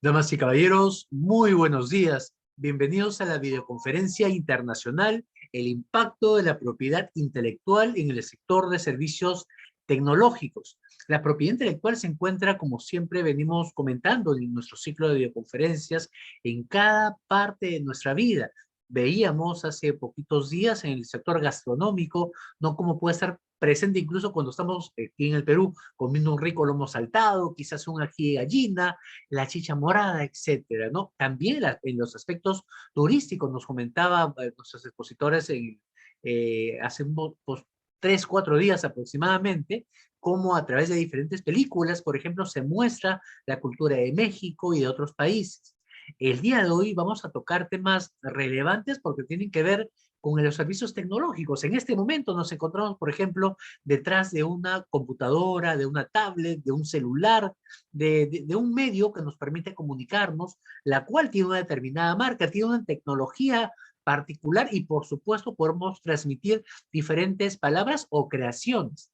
Damas y caballeros, muy buenos días. Bienvenidos a la videoconferencia internacional El impacto de la propiedad intelectual en el sector de servicios tecnológicos. La propiedad intelectual se encuentra, como siempre venimos comentando en nuestro ciclo de videoconferencias, en cada parte de nuestra vida. Veíamos hace poquitos días en el sector gastronómico, ¿no? Cómo puede estar presente incluso cuando estamos aquí en el Perú comiendo un rico lomo saltado, quizás un ají de gallina, la chicha morada, etcétera, ¿no? También en los aspectos turísticos nos comentaba nuestros expositores hace pues, 3, 4 días aproximadamente, cómo a través de diferentes películas, por ejemplo, se muestra la cultura de México y de otros países. El día de hoy vamos a tocar temas relevantes porque tienen que ver con los servicios tecnológicos. En este momento nos encontramos, por ejemplo, detrás de una computadora, de una tablet, de un celular, de un medio que nos permite comunicarnos, la cual tiene una determinada marca, tiene una tecnología particular y por supuesto podemos transmitir diferentes palabras o creaciones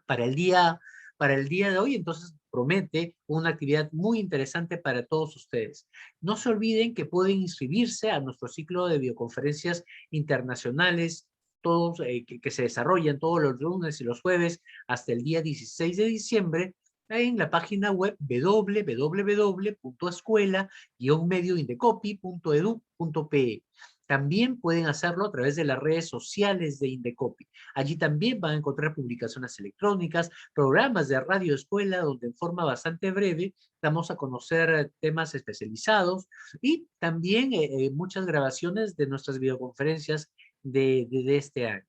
para el día, para el día de hoy. Entonces promete una actividad muy interesante para todos ustedes. No se olviden que pueden inscribirse a nuestro ciclo de videoconferencias internacionales, todos, que se desarrollan todos los lunes y los jueves hasta el día 16 de diciembre en la página web www.escuela-medioindecopy.edu.pe. También pueden hacerlo a través de las redes sociales de Indecopy. Allí también van a encontrar publicaciones electrónicas, programas de radio escuela, donde en forma bastante breve damos a conocer temas especializados y también muchas grabaciones de nuestras videoconferencias de este año.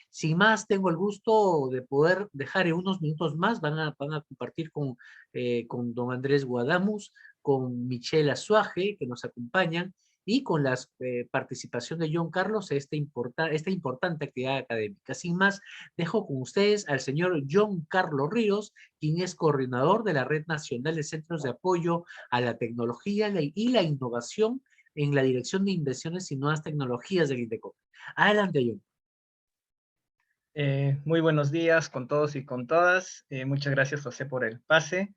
Sin más, tengo el gusto de poder dejar en unos minutos más, van a compartir con don Andrés Guadamus, con Michelle Azuaje, que nos acompañan, y con la participación de John Carlos esta importante actividad académica. Sin más, dejo con ustedes al señor John Carlos Ríos, quien es coordinador de la Red Nacional de Centros de Apoyo a la Tecnología y la Innovación en la Dirección de Inversiones y Nuevas Tecnologías del INDECOP. Adelante, John. Muy buenos días con todos y con todas. Muchas gracias, José, por el pase.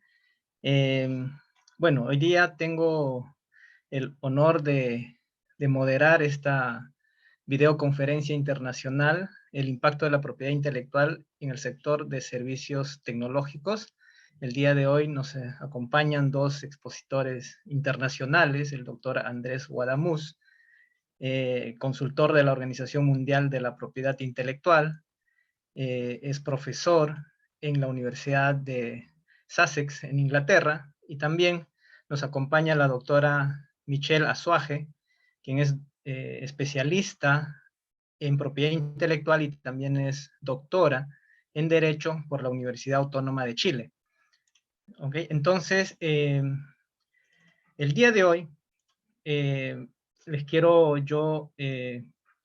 Bueno, hoy día tengo el honor de moderar esta videoconferencia internacional, el impacto de la propiedad intelectual en el sector de servicios tecnológicos. El día de hoy nos acompañan dos expositores internacionales, el doctor Andrés Guadamus, consultor de la Organización Mundial de la Propiedad Intelectual, es profesor en la Universidad de Sussex, en Inglaterra, y también nos acompaña la doctora Michelle Azuaje, quien es especialista en propiedad intelectual y también es doctora en Derecho por la Universidad Autónoma de Chile. ¿Okay? Entonces, el día de hoy les quiero yo,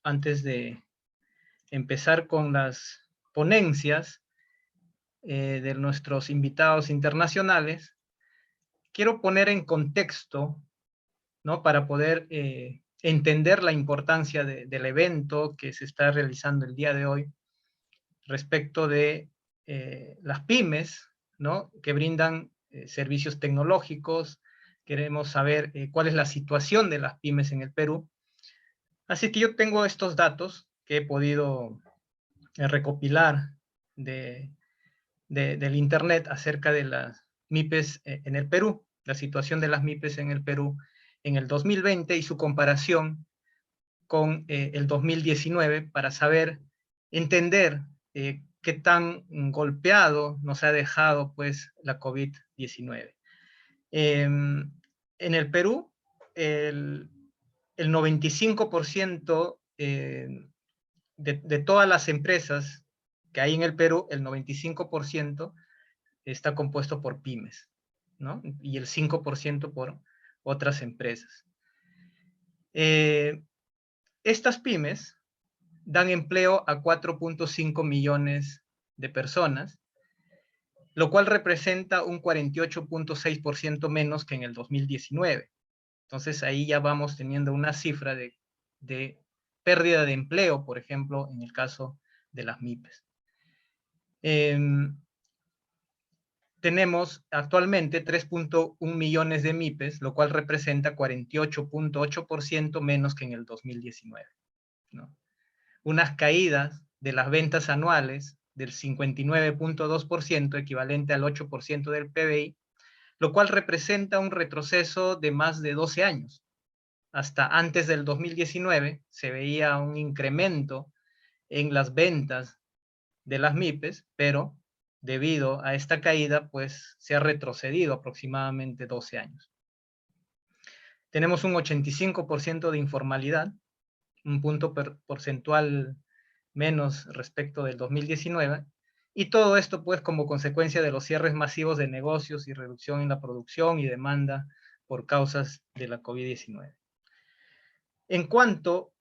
antes de empezar con las ponencias de nuestros invitados internacionales, quiero poner en contexto, ¿no? Para poder entender la importancia del evento que se está realizando el día de hoy respecto de las pymes, ¿no? Que brindan servicios tecnológicos. Queremos saber cuál es la situación de las pymes en el Perú. Así que yo tengo estos datos que he podido recopilar del Internet acerca de las MIPES en el Perú, la situación de las MIPES en el Perú en el 2020 y su comparación con el 2019 para saber, entender qué tan golpeado nos ha dejado pues la COVID-19. En el Perú, el 95% de todas las empresas que hay en el Perú, el 95% está compuesto por pymes, ¿no? Y el 5% por otras empresas. Estas pymes dan empleo a 4.5 millones de personas, lo cual representa un 48.6% menos que en el 2019. Entonces ahí ya vamos teniendo una cifra de pérdida de empleo, por ejemplo, en el caso de las MIPES. tenemos actualmente 3.1 millones de MIPES, lo cual representa 48.8% menos que en el 2019, ¿no? Unas caídas de las ventas anuales del 59.2%, equivalente al 8% del PBI, lo cual representa un retroceso de más de 12 años. Hasta antes del 2019 se veía un incremento en las ventas de las MIPES, pero debido a esta caída, pues se ha retrocedido aproximadamente 12 años. Tenemos un 85% de informalidad, un punto porcentual menos respecto del 2019, y todo esto pues como consecuencia de los cierres masivos de negocios y reducción en la producción y demanda por causas de la COVID-19. En cuanto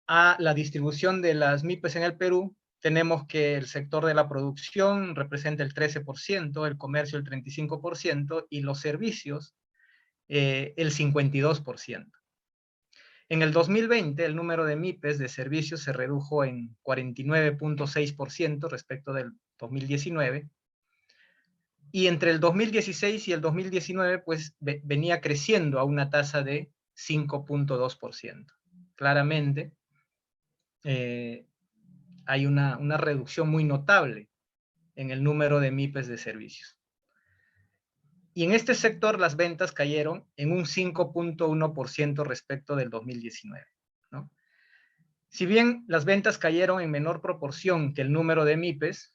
a la distribución de las MIPES en el Perú, tenemos que el sector de la producción representa el 13%, el comercio el 35% y los servicios el 52%. En el 2020, el número de MIPES de servicios se redujo en 49.6% respecto del 2019, y entre el 2016 y el 2019, pues venía creciendo a una tasa de 5.2%. Claramente, hay una reducción muy notable en el número de MIPES de servicios. Y en este sector las ventas cayeron en un 5.1% respecto del 2019, ¿no? Si bien las ventas cayeron en menor proporción que el número de MIPES,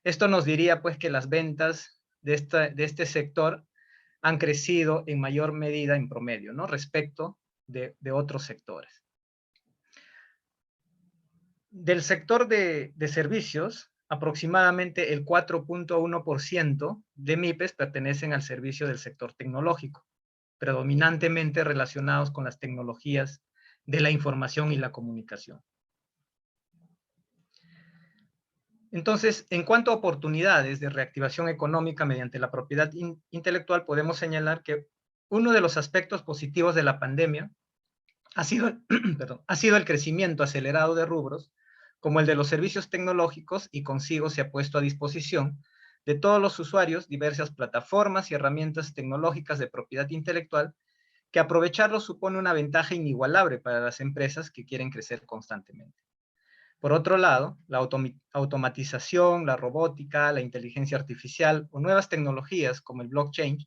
esto nos diría pues que las ventas de este sector han crecido en mayor medida en promedio, ¿no? Respecto de otros sectores. Del sector de servicios, aproximadamente el 4.1% de MIPES pertenecen al servicio del sector tecnológico, predominantemente relacionados con las tecnologías de la información y la comunicación. Entonces, en cuanto a oportunidades de reactivación económica mediante la propiedad intelectual, podemos señalar que uno de los aspectos positivos de la pandemia ha sido el crecimiento acelerado de rubros como el de los servicios tecnológicos, y consigo se ha puesto a disposición de todos los usuarios diversas plataformas y herramientas tecnológicas de propiedad intelectual, que aprovecharlos supone una ventaja inigualable para las empresas que quieren crecer constantemente. Por otro lado, la automatización, la robótica, la inteligencia artificial o nuevas tecnologías como el blockchain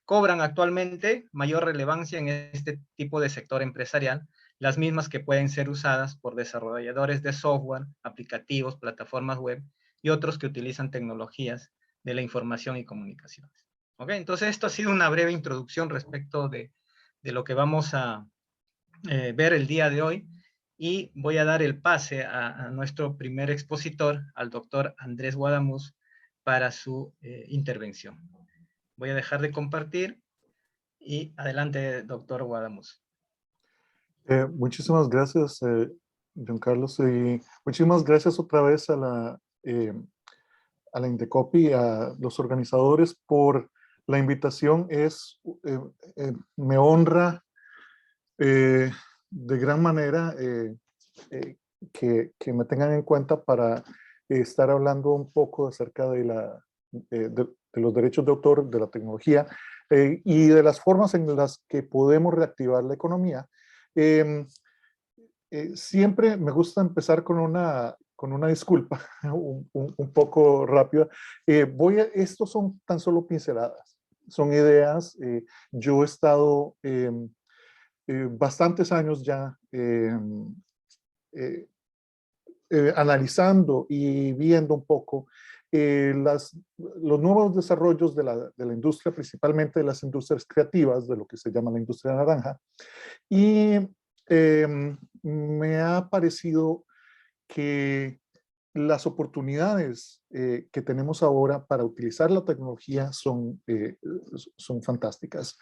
cobran actualmente mayor relevancia en este tipo de sector empresarial, las mismas que pueden ser usadas por desarrolladores de software, aplicativos, plataformas web y otros que utilizan tecnologías de la información y comunicaciones. ¿Ok? Entonces, esto ha sido una breve introducción respecto de lo que vamos a ver el día de hoy, y voy a dar el pase a nuestro primer expositor, al doctor Andrés Guadamuz, para su intervención. Voy a dejar de compartir y adelante, doctor Guadamuz. Muchísimas gracias, John Carlos, y muchísimas gracias otra vez a la Indecopi, a los organizadores por la invitación. Me honra de gran manera que me tengan en cuenta para estar hablando un poco acerca de los derechos de autor, de la tecnología y de las formas en las que podemos reactivar la economía. Siempre me gusta empezar con una disculpa un poco rápida. Estos son tan solo pinceladas, son ideas. Yo he estado bastantes años ya analizando y viendo un poco los nuevos desarrollos de la industria, principalmente de las industrias creativas, de lo que se llama la industria naranja, y me ha parecido que las oportunidades que tenemos ahora para utilizar la tecnología son fantásticas.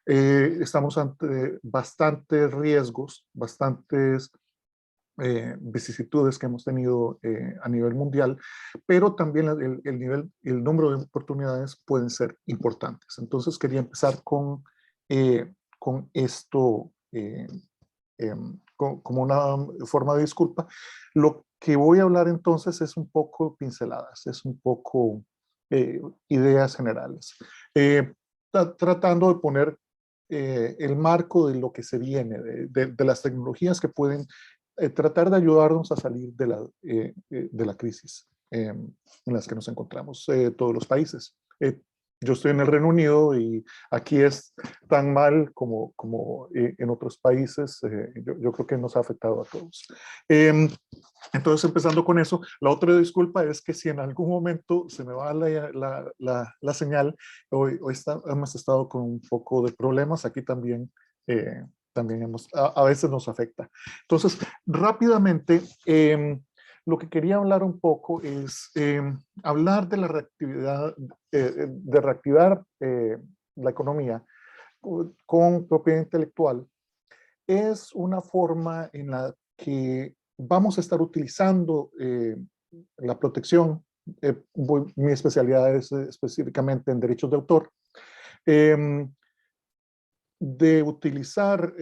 Estamos ante bastantes riesgos, bastantes vicisitudes que hemos tenido a nivel mundial, pero también el número de oportunidades pueden ser importantes. Entonces quería empezar con esto como una forma de disculpa. Lo que voy a hablar entonces es un poco pinceladas, es un poco ideas generales. Tratando de poner el marco de lo que se viene, de las tecnologías que pueden tratar de ayudarnos a salir de la crisis en las que nos encontramos todos los países. Yo estoy en el Reino Unido y aquí es tan mal como en otros países. Yo creo que nos ha afectado a todos. Entonces, empezando con eso, la otra disculpa es que si en algún momento se me va la señal, hoy hemos estado con un poco de problemas. Aquí también, a veces nos afecta. Entonces, rápidamente, lo que quería hablar un poco es hablar de la reactividad, de reactivar la economía con propiedad intelectual. Es una forma en la que vamos a estar utilizando la protección. Mi especialidad es específicamente en derechos de autor. De utilizar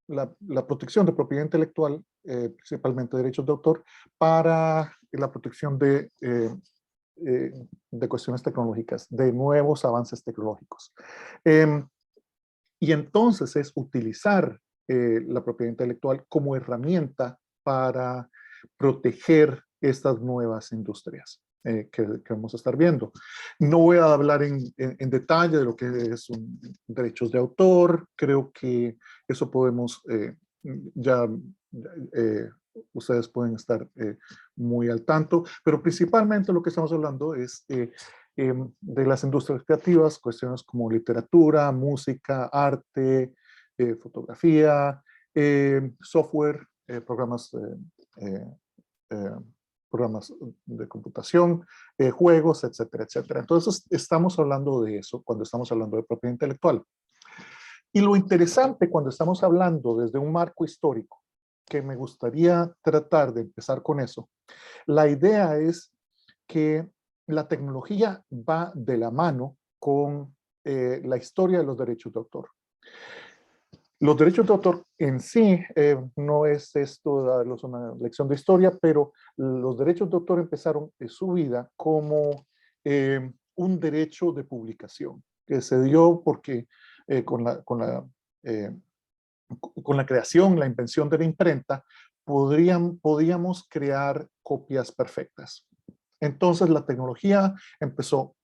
la protección de propiedad intelectual, principalmente derechos de autor, para la protección de cuestiones tecnológicas, de nuevos avances tecnológicos. Y entonces es utilizar la propiedad intelectual como herramienta para proteger estas nuevas industrias que vamos a estar viendo. No voy a hablar en detalle de lo que es derechos de autor. Creo que eso podemos ustedes pueden estar muy al tanto, pero principalmente lo que estamos hablando es de las industrias creativas, cuestiones como literatura, música, arte, fotografía, software, programas de computación, juegos, etcétera, etcétera. Entonces, estamos hablando de eso cuando estamos hablando de propiedad intelectual. Y lo interesante cuando estamos hablando desde un marco histórico, que me gustaría tratar de empezar con eso, la idea es que la tecnología va de la mano con la historia de los derechos de autor. Los derechos de autor en sí, no es esto darles una lección de historia, pero los derechos de autor empezaron su vida como un derecho de publicación, que se dio porque con la creación, la invención de la imprenta, podíamos crear copias perfectas. Entonces la tecnología empezó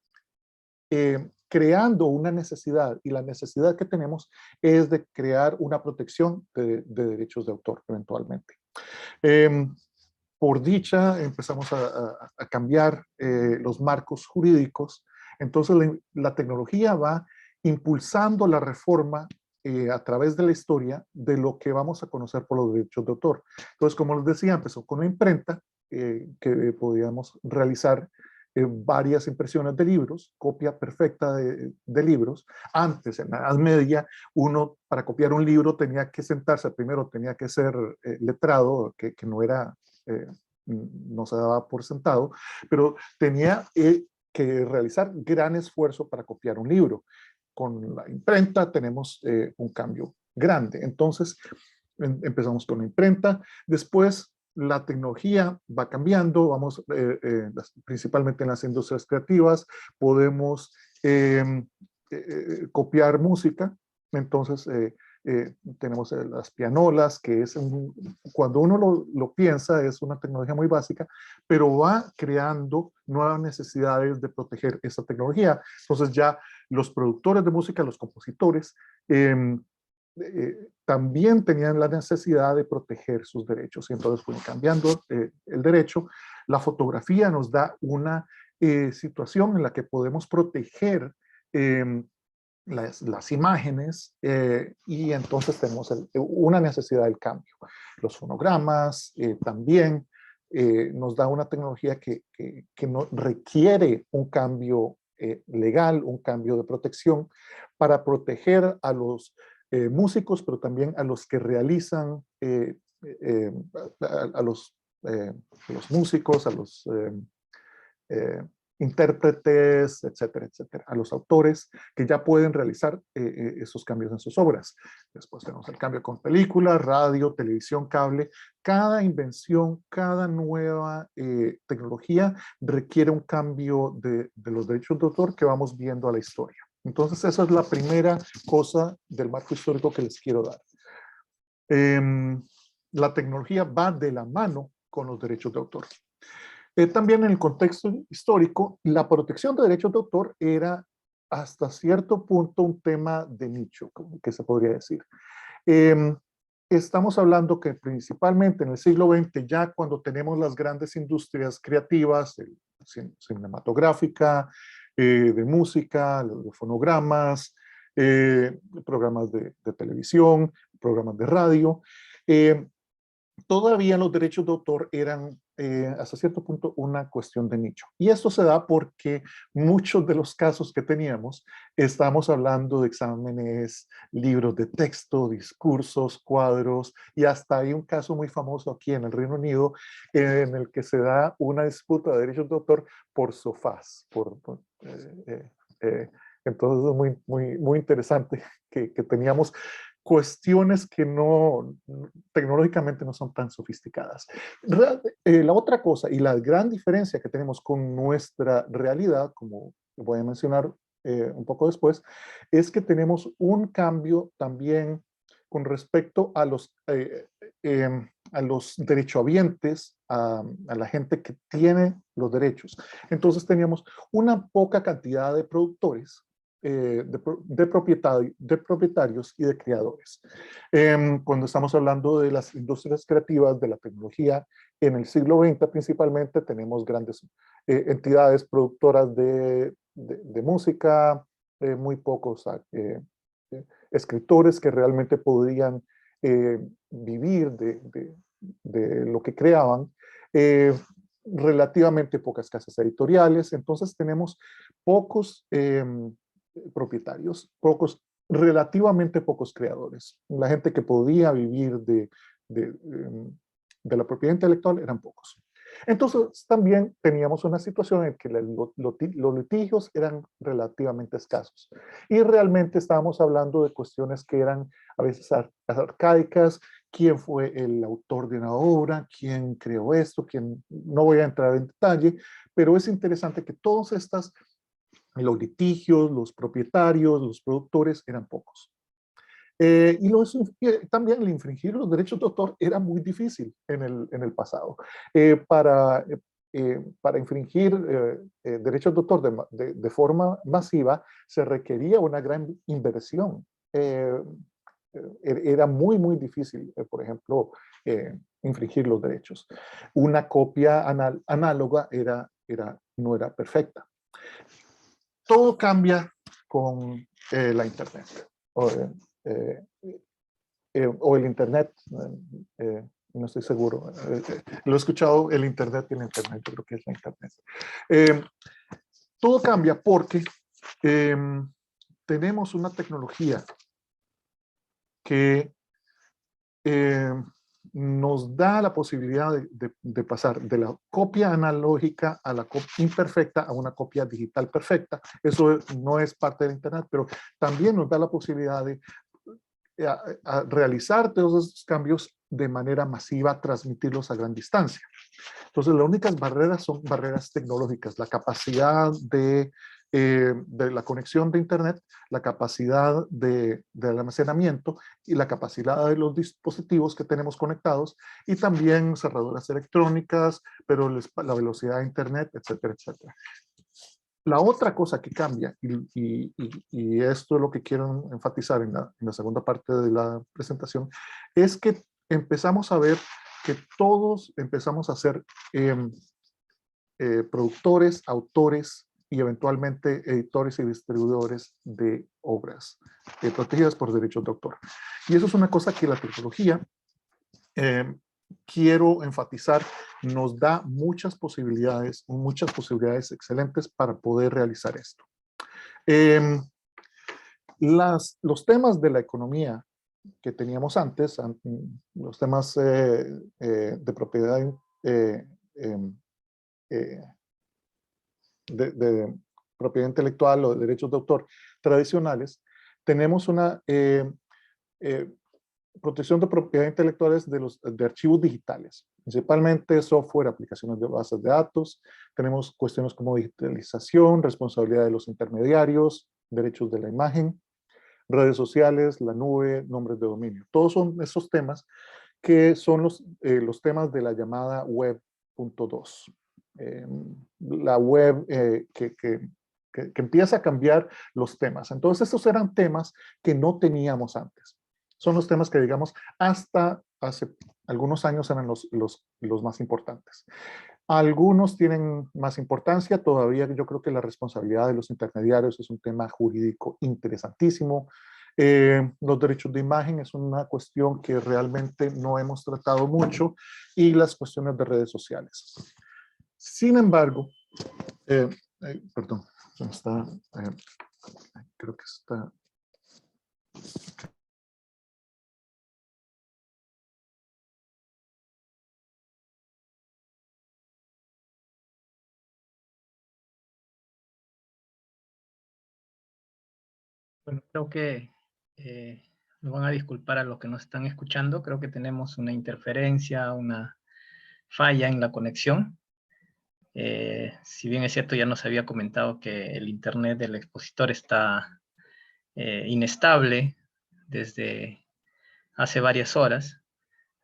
creando una necesidad, y la necesidad que tenemos es de crear una protección de derechos de autor eventualmente. Por dicha empezamos a cambiar los marcos jurídicos. Entonces la tecnología va impulsando la reforma a través de la historia de lo que vamos a conocer por los derechos de autor. Entonces, como les decía, empezó con la imprenta, que podíamos realizar varias impresiones de libros, copia perfecta de libros. Antes, en la Edad Media, uno para copiar un libro tenía que sentarse, primero tenía que ser letrado, que no era, no se daba por sentado, pero tenía que realizar gran esfuerzo para copiar un libro. Con la imprenta tenemos un cambio grande. Entonces, empezamos con la imprenta. Después, la tecnología va cambiando, vamos, principalmente en las industrias creativas, podemos copiar música. Entonces, tenemos las pianolas, que es, cuando uno lo piensa, es una tecnología muy básica, pero va creando nuevas necesidades de proteger esa tecnología. Entonces ya los productores de música, los compositores, también tenían la necesidad de proteger sus derechos, y entonces fueron cambiando el derecho. La fotografía nos da una situación en la que podemos proteger las imágenes, y entonces tenemos una necesidad del cambio. Los fonogramas también nos da una tecnología que no requiere un cambio legal, un cambio de protección para proteger a los músicos, pero también a los que realizan, a los músicos, a los intérpretes, etcétera, etcétera, a los autores que ya pueden realizar esos cambios en sus obras. Después tenemos el cambio con películas, radio, televisión, cable. Cada invención, cada nueva tecnología requiere un cambio de los derechos de autor que vamos viendo a la historia. Entonces, esa es la primera cosa del marco histórico que les quiero dar. La tecnología va de la mano con los derechos de autor. También en el contexto histórico, la protección de derechos de autor era hasta cierto punto un tema de nicho, que se podría decir. Estamos hablando que principalmente en el siglo XX, ya cuando tenemos las grandes industrias creativas, cinematográfica, de música, de fonogramas, programas de televisión, programas de radio, todavía los derechos de autor eran hasta cierto punto una cuestión de nicho. Y esto se da porque muchos de los casos que teníamos, estamos hablando de exámenes, libros de texto, discursos, cuadros, y hasta hay un caso muy famoso aquí en el Reino Unido en el que se da una disputa de derechos de autor por sofás. Entonces es muy interesante que teníamos cuestiones que tecnológicamente no son tan sofisticadas. La otra cosa y la gran diferencia que tenemos con nuestra realidad, como voy a mencionar un poco después, es que tenemos un cambio también con respecto a los derechohabientes, a la gente que tiene los derechos. Entonces teníamos una poca cantidad de productores, de propietarios y de creadores. Cuando estamos hablando de las industrias creativas, de la tecnología, en el siglo XX principalmente tenemos grandes entidades productoras de música, muy pocos escritores que realmente podían vivir de lo que creaban, relativamente pocas casas editoriales. Entonces tenemos pocos propietarios, relativamente pocos creadores. La gente que podía vivir de la propiedad intelectual eran pocos. Entonces también teníamos una situación en que los litigios eran relativamente escasos y realmente estábamos hablando de cuestiones que eran a veces arcaicas. ¿Quién fue el autor de una obra? ¿Quién creó esto? No voy a entrar en detalle, pero es interesante que todas estas, los litigios, los propietarios, los productores eran pocos. También el infringir los derechos de autor era muy difícil en el pasado. Para infringir derechos de autor de forma masiva se requería una gran inversión. Era muy difícil, por ejemplo, infringir los derechos. Una copia análoga no era perfecta. Todo cambia con la Internet. O el Internet, no estoy seguro. Lo he escuchado, el Internet y el Internet, yo creo que es la Internet. Todo cambia porque tenemos una tecnología que nos da la posibilidad de pasar de la copia analógica a la copia imperfecta a una copia digital perfecta. Eso no es parte del Internet, pero también nos da la posibilidad de a realizar todos esos cambios de manera masiva, transmitirlos a gran distancia. Entonces, las únicas barreras son barreras tecnológicas, la capacidad de la conexión de Internet, la capacidad del almacenamiento y la capacidad de los dispositivos que tenemos conectados y también cerraduras electrónicas, pero la velocidad de Internet, etcétera, etcétera. La otra cosa que cambia, y esto es lo que quiero enfatizar en la segunda parte de la presentación, es que empezamos a ver que todos empezamos a ser productores, autores y eventualmente editores y distribuidores de obras protegidas por derechos de autor. Y eso es una cosa que la tecnología, quiero enfatizar, nos da muchas posibilidades excelentes para poder realizar esto. Los temas de la economía que teníamos antes, los temas de propiedad de propiedad intelectual o de derechos de autor tradicionales, tenemos una protección de propiedad intelectual de archivos digitales, principalmente software, aplicaciones de bases de datos. Tenemos cuestiones como digitalización, responsabilidad de los intermediarios, derechos de la imagen, redes sociales, la nube, nombres de dominio. Todos son esos temas que son los temas de la llamada Web 2.0. La web que empieza a cambiar los temas. Entonces, estos eran temas que no teníamos antes. Son los temas que, digamos, hasta hace algunos años eran los más importantes. Algunos tienen más importancia, todavía yo creo que la responsabilidad de los intermediarios es un tema jurídico interesantísimo. Los derechos de imagen es una cuestión que realmente no hemos tratado mucho, y las cuestiones de redes sociales. Sin embargo, perdón, creo que está... Bueno, creo que nos van a disculpar a los que nos están escuchando. Creo que tenemos una interferencia, una falla en la conexión. Si bien es cierto, ya nos había comentado que el internet del expositor está inestable desde hace varias horas.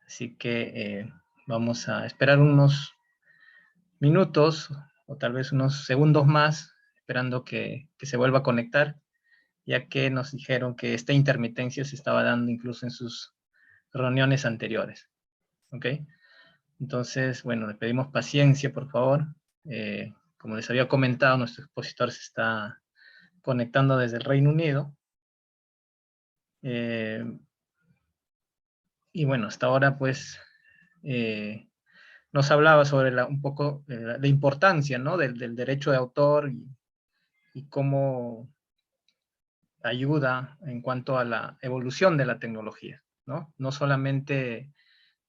Así que vamos a esperar unos minutos o tal vez unos segundos más, esperando que se vuelva a conectar, ya que nos dijeron que esta intermitencia se estaba dando incluso en sus reuniones anteriores. ¿Ok? Entonces, bueno, le pedimos paciencia, por favor. Como les había comentado, nuestro expositor se está conectando desde el Reino Unido. Y bueno, hasta ahora, pues, nos hablaba sobre un poco la importancia, ¿no?, del derecho de autor y cómo ayuda en cuanto a la evolución de la tecnología, ¿no? No solamente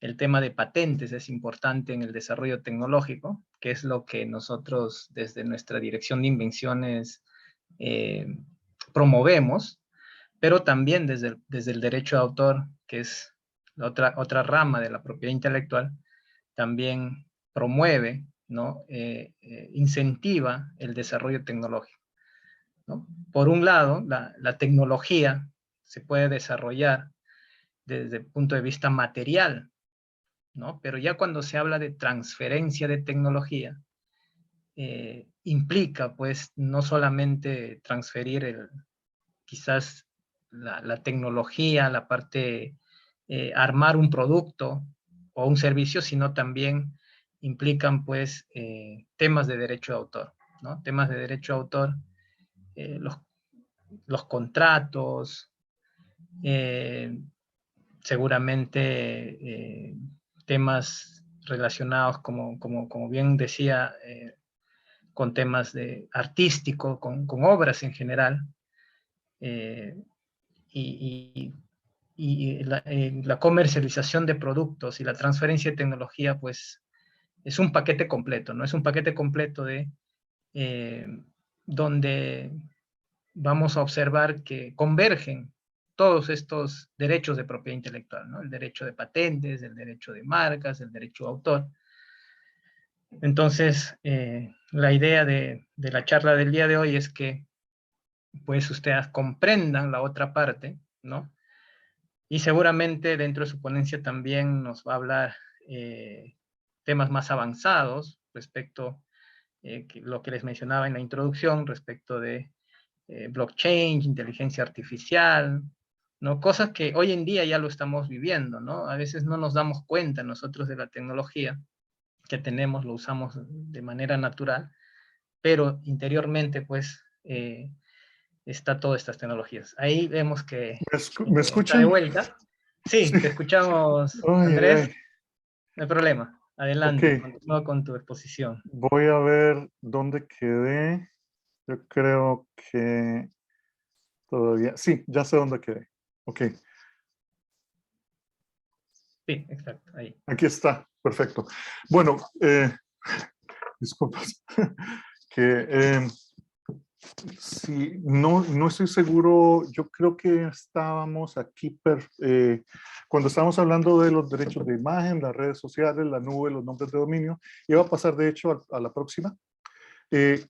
el tema de patentes es importante en el desarrollo tecnológico, que es lo que nosotros desde nuestra dirección de invenciones promovemos, pero también desde el derecho de autor, que es la otra rama de la propiedad intelectual, también promueve, ¿no?, incentiva el desarrollo tecnológico, ¿no? Por un lado, la tecnología se puede desarrollar desde el punto de vista material, ¿no? Pero ya cuando se habla de transferencia de tecnología, implica, pues, no solamente transferir quizás la tecnología, la parte, armar un producto o un servicio, sino también implican, pues, temas de derecho de autor, ¿no? Temas de derecho de autor, los contratos, seguramente temas relacionados, como bien decía, con temas de artístico, con obras en general, y la comercialización de productos y la transferencia de tecnología, pues, es un paquete completo, ¿no? Es un paquete completo donde vamos a observar que convergen todos estos derechos de propiedad intelectual, ¿no? El derecho de patentes, el derecho de marcas, el derecho de autor. Entonces, la idea de la charla del día de hoy es que, pues, ustedes comprendan la otra parte, ¿no? Y seguramente dentro de su ponencia también nos va a hablar temas más avanzados respecto lo que les mencionaba en la introducción, respecto de blockchain, inteligencia artificial, ¿no? Cosas que hoy en día ya lo estamos viviendo, ¿no? A veces no nos damos cuenta nosotros de la tecnología que tenemos, lo usamos de manera natural, pero interiormente, pues, está todas estas tecnologías. Ahí vemos que ¿Me está de escuchan? vuelta. Sí, Sí. te escuchamos, Ay, ay, Andrés. ay. No hay problema. Ok, Adelante, continúa con tu exposición. voy a ver dónde quedé. Yo creo que todavía... Sí, ya sé dónde quedé. Ok, Sí, exacto, ahí. aquí está. Perfecto. Bueno, disculpas. que sí, no estoy seguro, yo creo que estábamos aquí, cuando estábamos hablando de los derechos de imagen, las redes sociales, la nube, los nombres de dominio, iba a pasar de hecho a la próxima,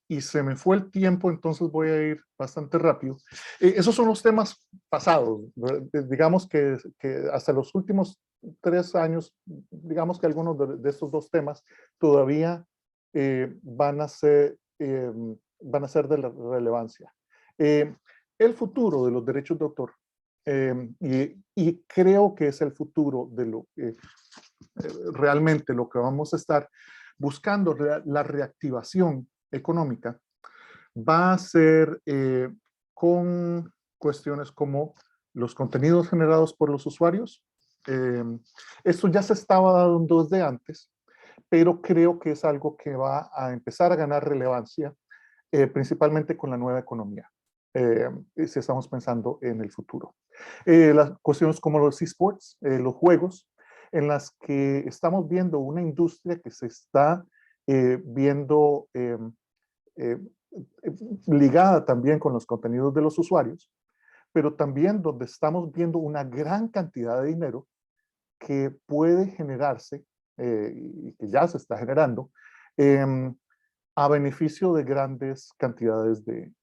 y se me fue el tiempo, entonces voy a ir bastante rápido. Esos son los temas pasados, digamos que hasta los últimos 3 años, digamos que algunos de estos dos temas todavía van a ser de la relevancia. El futuro de los derechos de autor, y creo que es el futuro de lo que realmente lo que vamos a estar buscando, la reactivación económica, va a ser con cuestiones como los contenidos generados por los usuarios. Esto ya se estaba dando desde antes, pero creo que es algo que va a empezar a ganar relevancia, principalmente con la nueva economía, si estamos pensando en el futuro. Las cuestiones como los esports, los juegos, en las que estamos viendo una industria que se está viendo ligada también con los contenidos de los usuarios, pero también donde estamos viendo una gran cantidad de dinero que puede generarse, y que ya se está generando, a beneficio de grandes cantidades de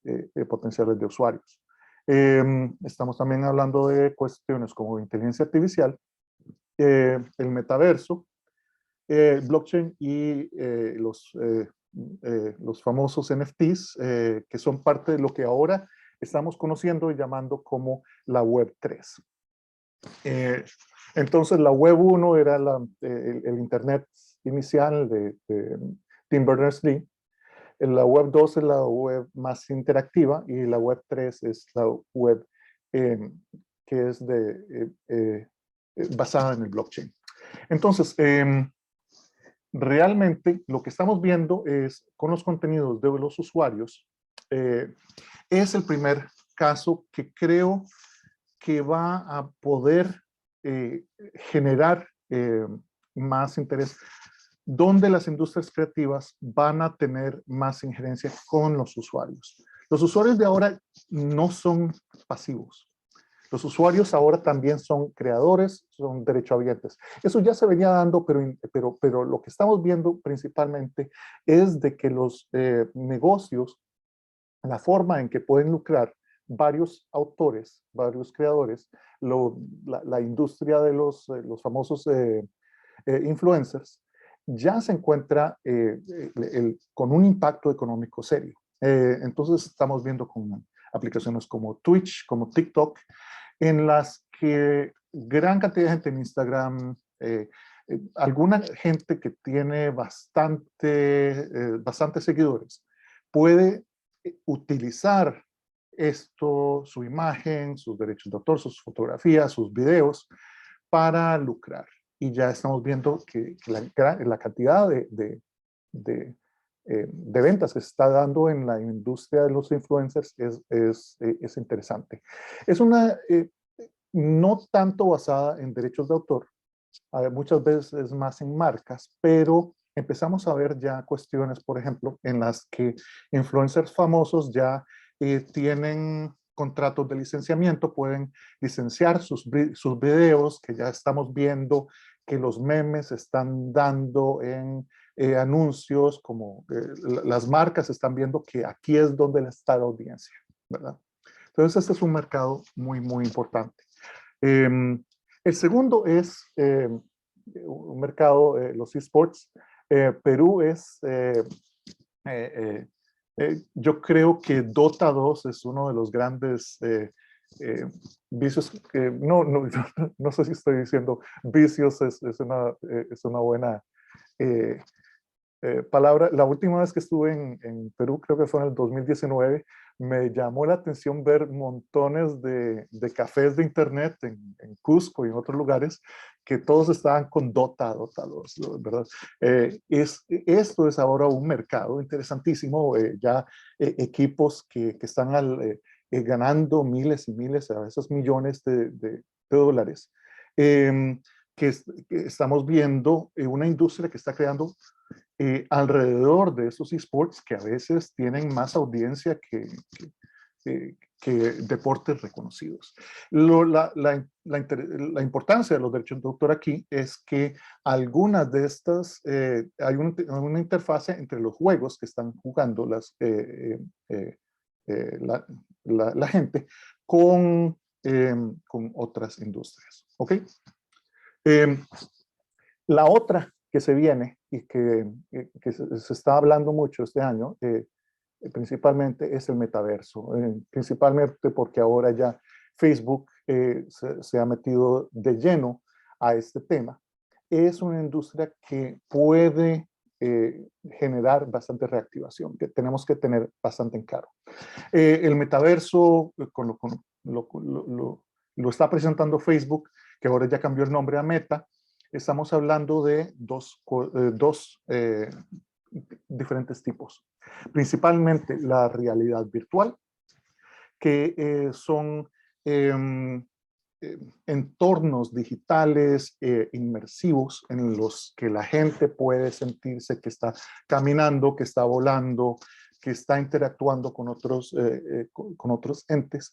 potenciales de usuarios. Estamos también hablando de cuestiones como inteligencia artificial, el metaverso, blockchain y los famosos NFTs, que son parte de lo que ahora estamos conociendo y llamando como la Web 3. Entonces la Web 1 era el Internet inicial de Tim Berners-Lee, la Web 2 es la web más interactiva y la Web 3 es la web que es basada en el blockchain. Entonces, realmente lo que estamos viendo es con los contenidos de los usuarios, es el primer caso que creo que va a poder generar más interés, donde las industrias creativas van a tener más injerencia con los usuarios. Los usuarios de ahora no son pasivos. Los usuarios ahora también son creadores, son derechohabientes. Eso ya se venía dando, pero lo que estamos viendo principalmente es de que los negocios, la forma en que pueden lucrar varios autores, varios creadores, la industria de los famosos influencers, ya se encuentra con un impacto económico serio. Entonces estamos viendo con aplicaciones como Twitch, como TikTok, en las que gran cantidad de gente en Instagram, alguna gente que tiene bastantes seguidores, puede utilizar esto, su imagen, sus derechos de autor, sus fotografías, sus videos, para lucrar. Y ya estamos viendo que la cantidad de ventas que se está dando en la industria de los influencers es interesante. Es una, no tanto basada en derechos de autor, muchas veces es más en marcas, pero empezamos a ver ya cuestiones, por ejemplo, en las que influencers famosos ya tienen contratos de licenciamiento, pueden licenciar sus videos, que ya estamos viendo que los memes están dando en anuncios, como las marcas están viendo que aquí es donde está la audiencia, ¿verdad? Entonces este es un mercado muy, muy importante. El segundo es un mercado, los esports. Perú es, yo creo que Dota 2 es uno de los grandes vicios, que no sé si estoy diciendo vicios, es una buena palabra. La última vez que estuve en Perú, creo que fue en el 2019, me llamó la atención ver montones de cafés de internet en Cusco y en otros lugares, que todos estaban con Dota 2, ¿verdad? Esto es ahora un mercado interesantísimo, ya equipos que están ganando miles y miles, a veces millones de dólares. Que estamos viendo una industria que está creando alrededor de esos esports que a veces tienen más audiencia que deportes reconocidos. La importancia de los derechos de autor aquí es que algunas de estas, hay una interfase entre los juegos que están jugando la gente con otras industrias. ¿Ok? La otra que se viene y que se está hablando mucho este año, principalmente es el metaverso, principalmente porque ahora ya Facebook se ha metido de lleno a este tema. Es una industria que puede generar bastante reactivación, que tenemos que tener bastante en claro. El metaverso lo está presentando Facebook, que ahora ya cambió el nombre a Meta. Estamos hablando de dos diferentes tipos. Principalmente la realidad virtual, que son entornos digitales inmersivos en los que la gente puede sentirse que está caminando, que está volando, que está interactuando con otros entes.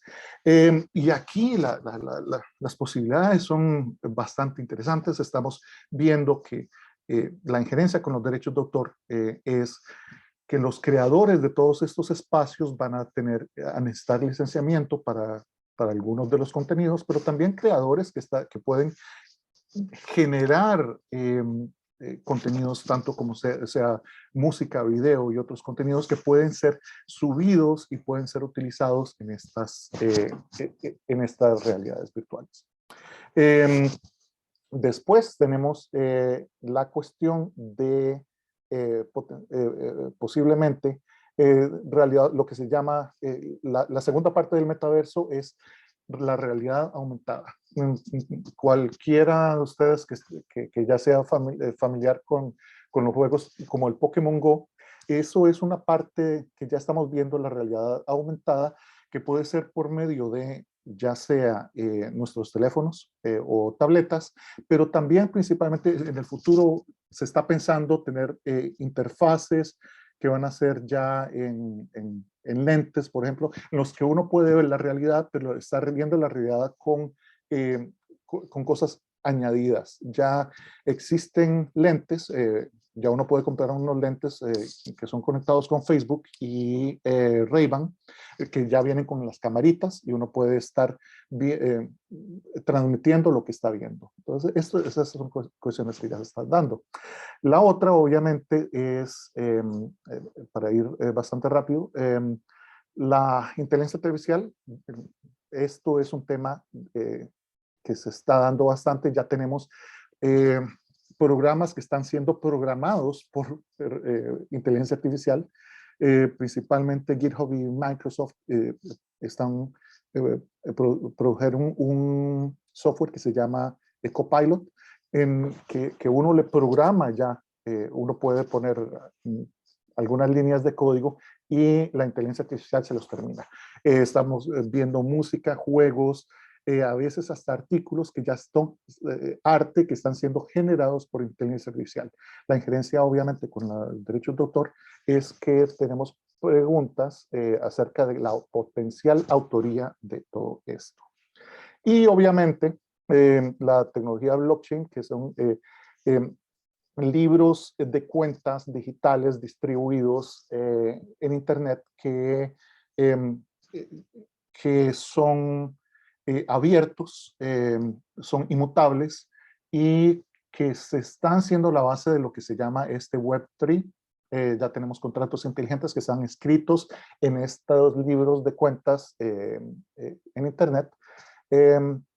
Y aquí las posibilidades son bastante interesantes. Estamos viendo que la injerencia con los derechos de autor es que los creadores de todos estos espacios van a necesitar licenciamiento para algunos de los contenidos, pero también creadores que pueden generar contenidos tanto como sea música, video y otros contenidos que pueden ser subidos y pueden ser utilizados en estas realidades virtuales. Después tenemos la cuestión de posiblemente realidad, lo que se llama la segunda parte del metaverso es la realidad aumentada. Cualquiera de ustedes que ya sea familiar con los juegos como el Pokémon Go, eso es una parte que ya estamos viendo, la realidad aumentada, que puede ser por medio de ya sea nuestros teléfonos o tabletas, pero también principalmente en el futuro se está pensando tener interfaces que van a ser ya en lentes, por ejemplo, en los que uno puede ver la realidad, pero está viendo la realidad con cosas añadidas. Ya existen lentes, ya uno puede comprar unos lentes que son conectados con Facebook y Ray-Ban, que ya vienen con las camaritas y uno puede estar transmitiendo lo que está viendo. Entonces, esas son cuestiones que ya se están dando. La otra, obviamente, es, para ir bastante rápido, la inteligencia artificial. Esto es un tema que se está dando bastante. Ya tenemos programas que están siendo programados por inteligencia artificial. Principalmente GitHub y Microsoft produjeron un software que se llama Copilot, en que uno le programa ya, uno puede poner algunas líneas de código y la inteligencia artificial se los termina. Estamos viendo música, juegos, a veces hasta artículos que ya son arte que están siendo generados por inteligencia artificial. La injerencia obviamente con los derechos de autor es que tenemos preguntas acerca de la potencial autoría de todo esto. Y obviamente la tecnología blockchain, que son libros de cuentas digitales distribuidos en Internet que son abiertos, son inmutables y que se están siendo la base de lo que se llama este Web3. Ya tenemos contratos inteligentes que están escritos en estos libros de cuentas en Internet.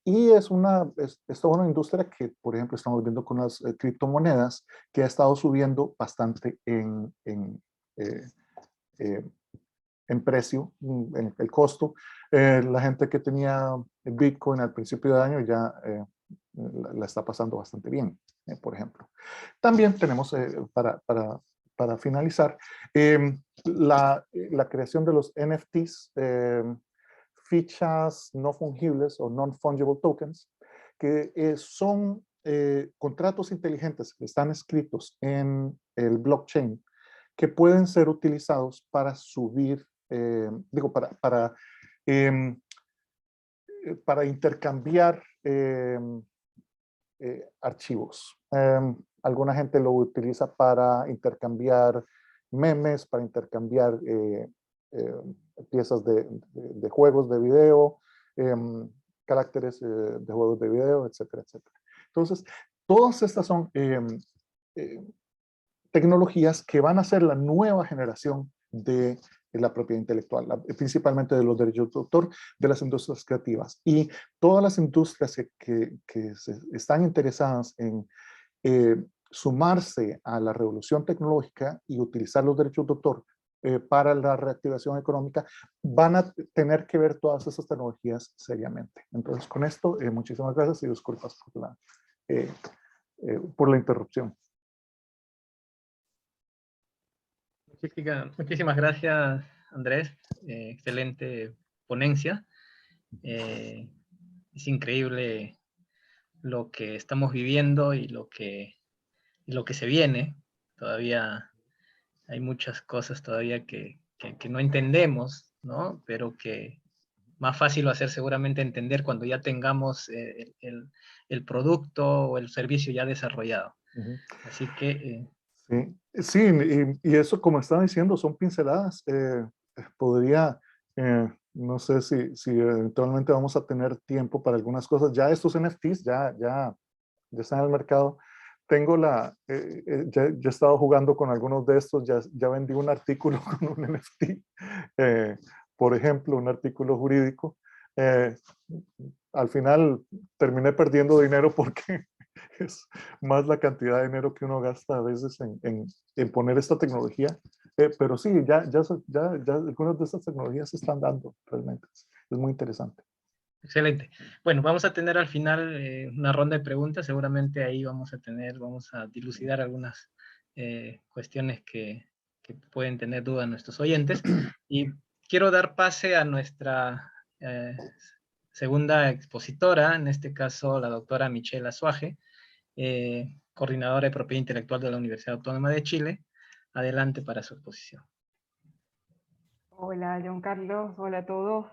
Y es toda una industria que, por ejemplo, estamos viendo con las criptomonedas, que ha estado subiendo bastante en precio, en el costo. La gente que tenía Bitcoin al principio de año ya la está pasando bastante bien, por ejemplo. También tenemos, para finalizar, la creación de los NFTs, fichas no fungibles o non-fungible tokens, que son contratos inteligentes que están escritos en el blockchain que pueden ser utilizados para subir, em, para intercambiar archivos. Alguna gente lo utiliza para intercambiar memes, para intercambiar piezas de juegos de video, caracteres de juegos de video, etcétera, etcétera. Entonces, todas estas son tecnologías que van a ser la nueva generación de la propiedad intelectual, principalmente de los derechos de autor de las industrias creativas. Y todas las industrias que están interesadas en sumarse a la revolución tecnológica y utilizar los derechos de autor para la reactivación económica, van a tener que ver todas esas tecnologías seriamente. Entonces, con esto, muchísimas gracias y disculpas por la interrupción. Muchísimas gracias, Andrés. Excelente ponencia. Es increíble lo que estamos viviendo y lo que se viene. Todavía hay muchas cosas todavía que no entendemos, ¿no? Pero que más fácil va a ser seguramente entender cuando ya tengamos el producto o el servicio ya desarrollado. Así que... Sí, y eso, como estaba diciendo, son pinceladas. Podría, no sé si eventualmente vamos a tener tiempo para algunas cosas. Ya estos NFTs ya están en el mercado. Tengo ya he estado jugando con algunos de estos, ya vendí un artículo con un NFT, por ejemplo, un artículo jurídico. Al final terminé perdiendo dinero porque es más la cantidad de dinero que uno gasta a veces en poner esta tecnología. Pero sí, ya algunas de estas tecnologías se están dando realmente. Es muy interesante. Excelente. Bueno, vamos a tener al final una ronda de preguntas. Seguramente ahí vamos a dilucidar algunas cuestiones que pueden tener dudas nuestros oyentes. Y quiero dar pase a nuestra segunda expositora, en este caso la doctora Michelle Azuaje, coordinadora de propiedad intelectual de la Universidad Autónoma de Chile. Adelante para su exposición. Hola, John Carlos, hola a todos.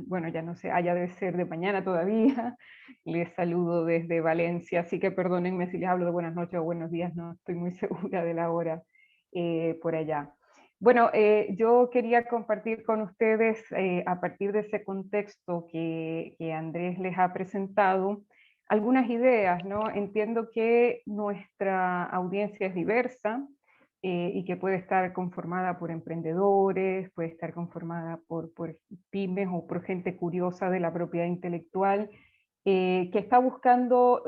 Bueno, ya no sé, ya debe ser de mañana todavía. Les saludo desde Valencia, así que perdónenme si les hablo de buenas noches o buenos días, no estoy muy segura de la hora por allá. Bueno, yo quería compartir con ustedes, a partir de ese contexto que Andrés les ha presentado, algunas ideas, ¿no? Entiendo que nuestra audiencia es diversa, y que puede estar conformada por emprendedores, puede estar conformada por pymes o por gente curiosa de la propiedad intelectual, que está buscando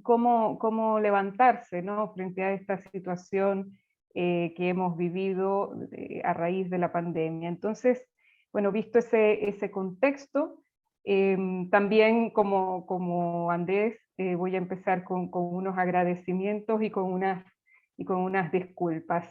cómo levantarse, ¿no? Frente a esta situación que hemos vivido a raíz de la pandemia. Entonces, bueno, visto ese contexto, también como Andrés, voy a empezar con unos agradecimientos y con unas disculpas.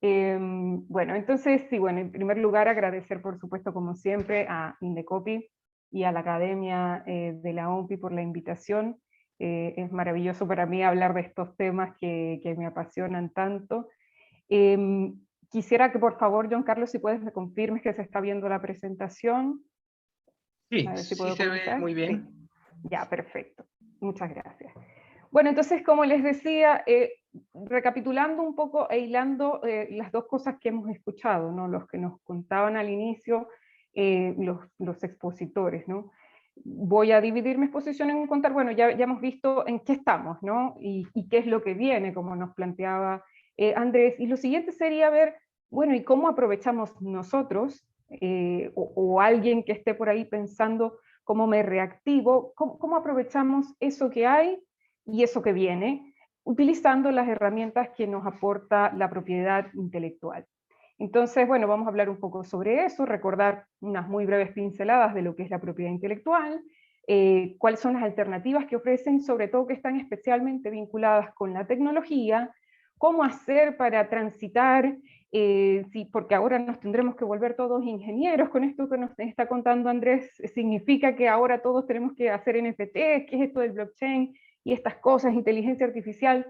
Bueno, entonces, sí, bueno, en primer lugar agradecer, por supuesto, como siempre, a Indecopi y a la Academia de la OMPI por la invitación. Es maravilloso para mí hablar de estos temas que me apasionan tanto. Quisiera que, por favor, John Carlos, si puedes me confirmes que se está viendo la presentación. Sí, A ver si sí puedo se comenzar. ve muy bien. Sí. Ya, perfecto. Muchas gracias. Bueno, entonces, como les decía, recapitulando un poco e hilando las dos cosas que hemos escuchado, ¿no? Los que nos contaban al inicio los expositores, ¿no? Voy a dividir mi exposición en contar, bueno, ya hemos visto en qué estamos, ¿no? Y qué es lo que viene, como nos planteaba Andrés. Y lo siguiente sería ver, bueno, ¿y cómo aprovechamos nosotros, o alguien que esté por ahí pensando cómo me reactivo, cómo aprovechamos eso que hay y eso que viene, utilizando las herramientas que nos aporta la propiedad intelectual? Entonces, bueno, vamos a hablar un poco sobre eso, recordar unas muy breves pinceladas de lo que es la propiedad intelectual, cuáles son las alternativas que ofrecen, sobre todo que están especialmente vinculadas con la tecnología, cómo hacer para transitar, sí, porque ahora nos tendremos que volver todos ingenieros con esto que nos está contando Andrés, significa que ahora todos tenemos que hacer NFTs, ¿qué es esto del blockchain? y estas cosas, inteligencia artificial,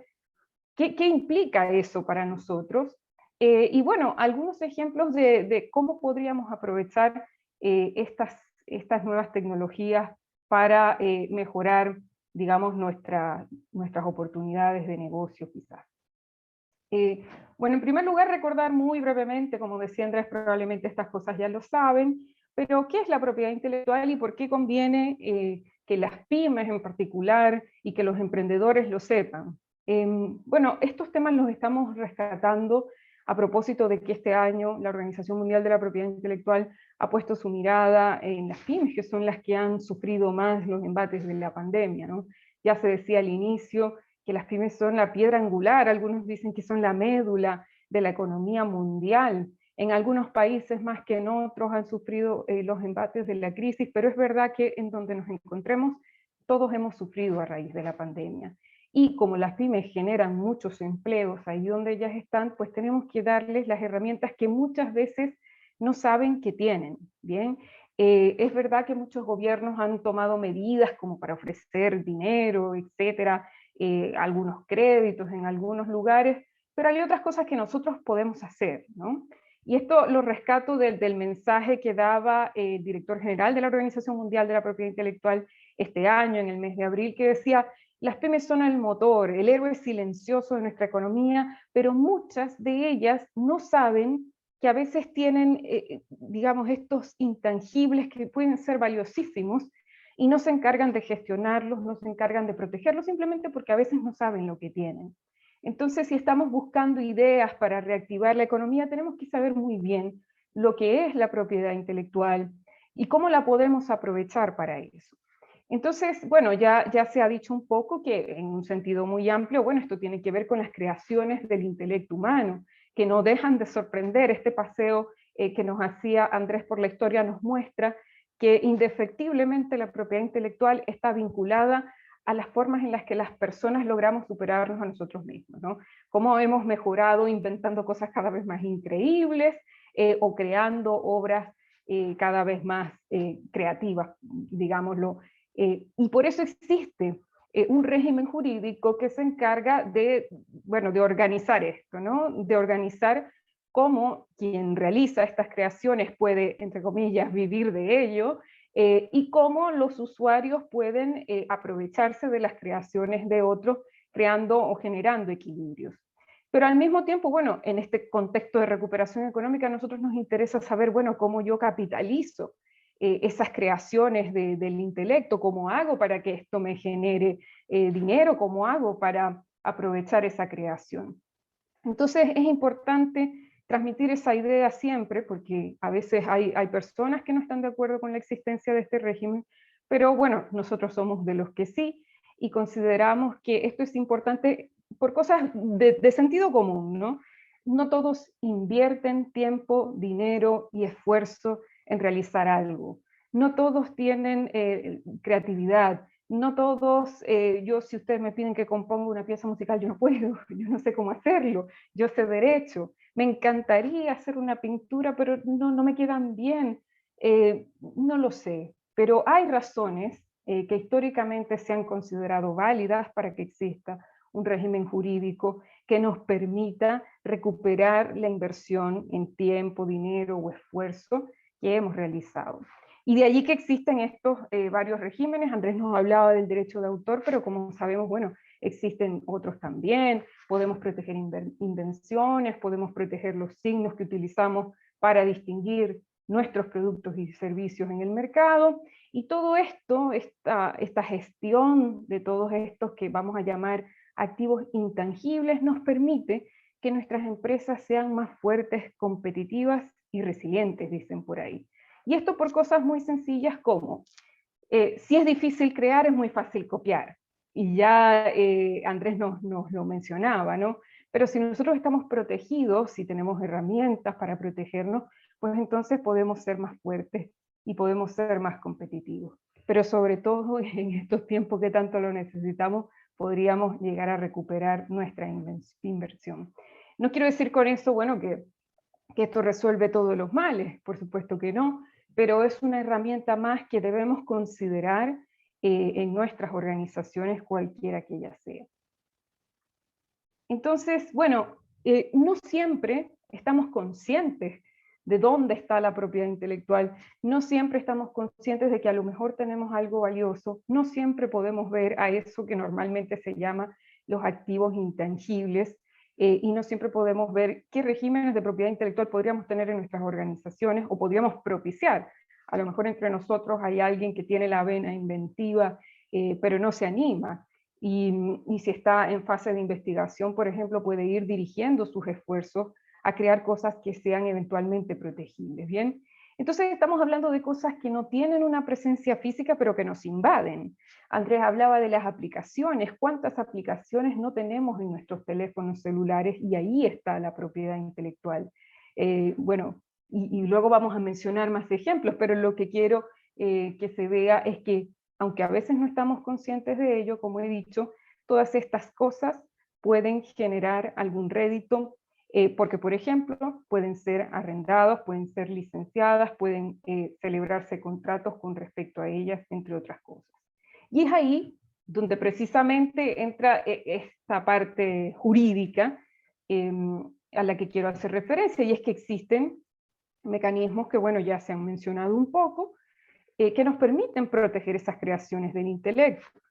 ¿qué implica eso para nosotros? Y bueno, algunos ejemplos de cómo podríamos aprovechar estas nuevas tecnologías para mejorar, digamos, nuestras oportunidades de negocio quizás. Bueno, en primer lugar, recordar muy brevemente, como decía Andrés, probablemente estas cosas ya lo saben, pero ¿qué es la propiedad intelectual y por qué conviene que las pymes en particular y que los emprendedores lo sepan? Bueno, estos temas los estamos rescatando a propósito de que este año la Organización Mundial de la Propiedad Intelectual ha puesto su mirada en las pymes, que son las que han sufrido más los embates de la pandemia, ¿no? Ya se decía al inicio que las pymes son la piedra angular, algunos dicen que son la médula de la economía mundial. En algunos países más que en otros han sufrido los embates de la crisis, pero es verdad que en donde nos encontremos todos hemos sufrido a raíz de la pandemia. Y como las pymes generan muchos empleos ahí donde ellas están, pues tenemos que darles las herramientas que muchas veces no saben que tienen, ¿bien? Es verdad que muchos gobiernos han tomado medidas como para ofrecer dinero, etcétera, algunos créditos en algunos lugares, pero hay otras cosas que nosotros podemos hacer, ¿no? Y esto lo rescato del mensaje que daba el director general de la Organización Mundial de la Propiedad Intelectual este año, en el mes de abril, que decía: las pymes son el motor, el héroe silencioso de nuestra economía, pero muchas de ellas no saben que a veces tienen, digamos, estos intangibles que pueden ser valiosísimos, y no se encargan de gestionarlos, no se encargan de protegerlos, simplemente porque a veces no saben lo que tienen. Entonces, si estamos buscando ideas para reactivar la economía, tenemos que saber muy bien lo que es la propiedad intelectual y cómo la podemos aprovechar para eso. Entonces, bueno, ya se ha dicho un poco que en un sentido muy amplio, bueno, esto tiene que ver con las creaciones del intelecto humano, que no dejan de sorprender. Este paseo que nos hacía Andrés por la historia nos muestra que indefectiblemente la propiedad intelectual está vinculada a las formas en las que las personas logramos superarnos a nosotros mismos, ¿no? Cómo hemos mejorado inventando cosas cada vez más increíbles o creando obras cada vez más creativas, digámoslo. Y por eso existe un régimen jurídico que se encarga de, bueno, de organizar esto, ¿no? De organizar cómo quien realiza estas creaciones puede, entre comillas, vivir de ello, y cómo los usuarios pueden aprovecharse de las creaciones de otros, creando o generando equilibrios. Pero al mismo tiempo, bueno, en este contexto de recuperación económica, a nosotros nos interesa saber, bueno, cómo yo capitalizo esas creaciones del intelecto, cómo hago para que esto me genere dinero, cómo hago para aprovechar esa creación. Entonces es importante transmitir esa idea siempre, porque a veces hay personas que no están de acuerdo con la existencia de este régimen, pero bueno, nosotros somos de los que sí, y consideramos que esto es importante por cosas de sentido común, ¿no? No todos invierten tiempo, dinero y esfuerzo en realizar algo. No todos tienen creatividad. No todos, si ustedes me piden que componga una pieza musical, yo no puedo, yo no sé cómo hacerlo, yo sé derecho. Me encantaría hacer una pintura, pero no me quedan bien. No lo sé, pero hay razones que históricamente se han considerado válidas para que exista un régimen jurídico que nos permita recuperar la inversión en tiempo, dinero o esfuerzo que hemos realizado. Y de allí que existen estos varios regímenes. Andrés nos hablaba del derecho de autor, pero como sabemos, bueno, existen otros también. Podemos proteger invenciones, podemos proteger los signos que utilizamos para distinguir nuestros productos y servicios en el mercado. Y todo esto, esta gestión de todos estos que vamos a llamar activos intangibles, nos permite que nuestras empresas sean más fuertes, competitivas y resilientes, dicen por ahí. Y esto por cosas muy sencillas como, si es difícil crear, es muy fácil copiar. Y ya Andrés nos lo mencionaba, ¿no? Pero si nosotros estamos protegidos, si tenemos herramientas para protegernos, pues entonces podemos ser más fuertes y podemos ser más competitivos. Pero sobre todo en estos tiempos que tanto lo necesitamos, podríamos llegar a recuperar nuestra inversión. No quiero decir con eso, bueno, que esto resuelve todos los males, por supuesto que no, pero es una herramienta más que debemos considerar en nuestras organizaciones, cualquiera que ella sea. Entonces, bueno, no siempre estamos conscientes de dónde está la propiedad intelectual, no siempre estamos conscientes de que a lo mejor tenemos algo valioso, no siempre podemos ver a eso que normalmente se llama los activos intangibles, y no siempre podemos ver qué regímenes de propiedad intelectual podríamos tener en nuestras organizaciones o podríamos propiciar. A lo mejor entre nosotros hay alguien que tiene la vena inventiva, pero no se anima. Y si está en fase de investigación, por ejemplo, puede ir dirigiendo sus esfuerzos a crear cosas que sean eventualmente protegibles, ¿bien? Entonces estamos hablando de cosas que no tienen una presencia física, pero que nos invaden. Andrés hablaba de las aplicaciones. ¿Cuántas aplicaciones no tenemos en nuestros teléfonos celulares? Y ahí está la propiedad intelectual. Bueno, y luego vamos a mencionar más ejemplos, pero lo que quiero que se vea es que, aunque a veces no estamos conscientes de ello, como he dicho, todas estas cosas pueden generar algún rédito, porque, por ejemplo, pueden ser arrendados, pueden ser licenciadas, pueden celebrarse contratos con respecto a ellas, entre otras cosas. Y es ahí donde precisamente entra esta parte jurídica a la que quiero hacer referencia, y es que existen mecanismos que, bueno, ya se han mencionado un poco, que nos permiten proteger esas creaciones del intelecto.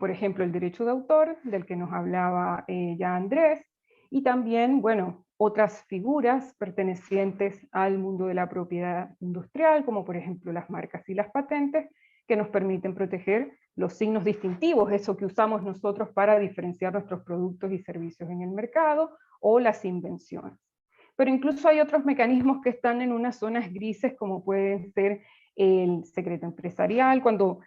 Por ejemplo, el derecho de autor, del que nos hablaba ya Andrés, y también, bueno, otras figuras pertenecientes al mundo de la propiedad industrial, como por ejemplo las marcas y las patentes, que nos permiten proteger los signos distintivos, eso que usamos nosotros para diferenciar nuestros productos y servicios en el mercado, o las invenciones. Pero incluso hay otros mecanismos que están en unas zonas grises, como pueden ser el secreto empresarial, cuando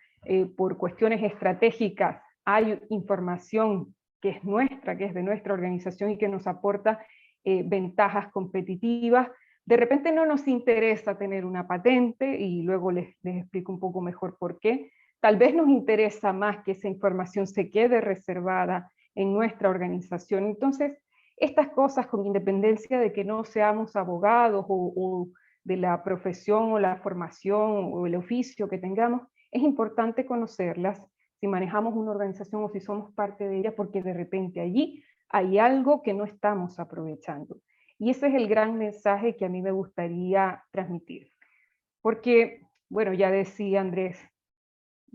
por cuestiones estratégicas hay información que es nuestra, que es de nuestra organización y que nos aporta ventajas competitivas. De repente no nos interesa tener una patente, y luego les explico un poco mejor por qué. Tal vez nos interesa más que esa información se quede reservada en nuestra organización. Entonces, estas cosas, con independencia de que no seamos abogados o de la profesión o la formación o el oficio que tengamos, es importante conocerlas si manejamos una organización o si somos parte de ella, porque de repente allí hay algo que no estamos aprovechando. Y ese es el gran mensaje que a mí me gustaría transmitir. Porque, bueno, ya decía Andrés,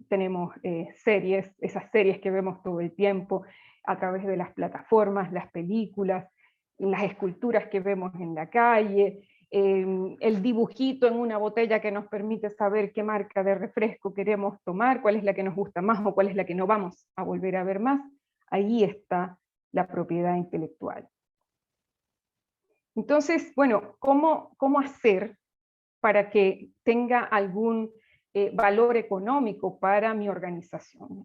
tenemos series, esas series que vemos todo el tiempo a través de las plataformas, las películas, las esculturas que vemos en la calle, el dibujito en una botella que nos permite saber qué marca de refresco queremos tomar, cuál es la que nos gusta más o cuál es la que no vamos a volver a ver más. Ahí está la propiedad intelectual. Entonces, bueno, ¿cómo hacer para que tenga algún valor económico para mi organización?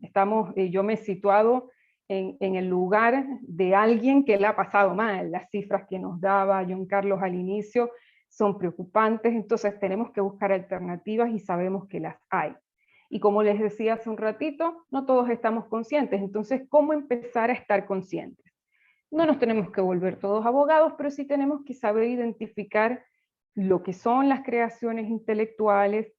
Yo me he situado en el lugar de alguien que le ha pasado mal. Las cifras que nos daba John Carlos al inicio son preocupantes, entonces tenemos que buscar alternativas y sabemos que las hay. Y como les decía hace un ratito, no todos estamos conscientes, entonces, ¿cómo empezar a estar conscientes? No nos tenemos que volver todos abogados, pero sí tenemos que saber identificar lo que son las creaciones intelectuales,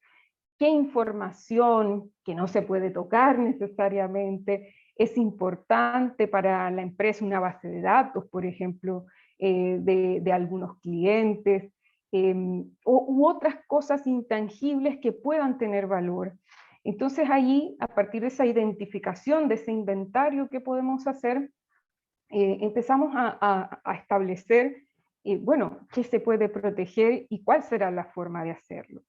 qué información que no se puede tocar necesariamente es importante para la empresa, una base de datos, por ejemplo, de algunos clientes, u otras cosas intangibles que puedan tener valor. Entonces allí, a partir de esa identificación, de ese inventario que podemos hacer, empezamos a establecer, bueno, qué se puede proteger y cuál será la forma de hacerlo.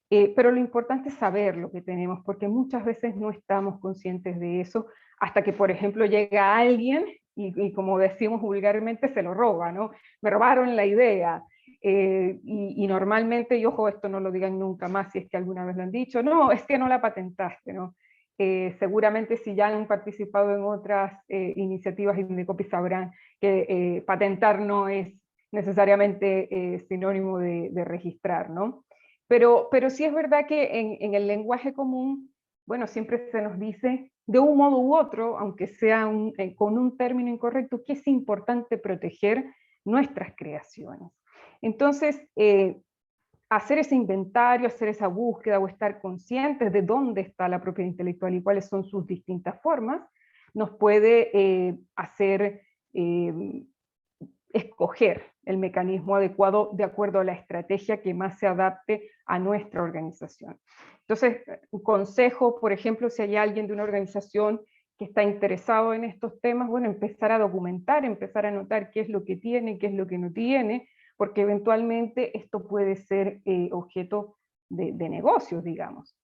Pero lo importante es saber lo que tenemos, porque muchas veces no estamos conscientes de eso, hasta que, por ejemplo, llega alguien y como decimos vulgarmente, se lo roba, ¿no? Me robaron la idea. Y normalmente, y ojo, esto no lo digan nunca más si es que alguna vez lo han dicho, no, es que no la patentaste, ¿no? Seguramente si ya han participado en otras iniciativas Indecopy sabrán que patentar no es necesariamente sinónimo de registrar, ¿no? Pero sí es verdad que en el lenguaje común, bueno, siempre se nos dice de un modo u otro, aunque sea con un término incorrecto, que es importante proteger nuestras creaciones. Entonces, hacer ese inventario, hacer esa búsqueda o estar conscientes de dónde está la propiedad intelectual y cuáles son sus distintas formas, nos puede hacer escoger el mecanismo adecuado de acuerdo a la estrategia que más se adapte a nuestra organización. Entonces, un consejo, por ejemplo, si hay alguien de una organización que está interesado en estos temas, bueno, empezar a documentar, empezar a notar qué es lo que tiene, qué es lo que no tiene, porque eventualmente esto puede ser objeto de negocios, digamos.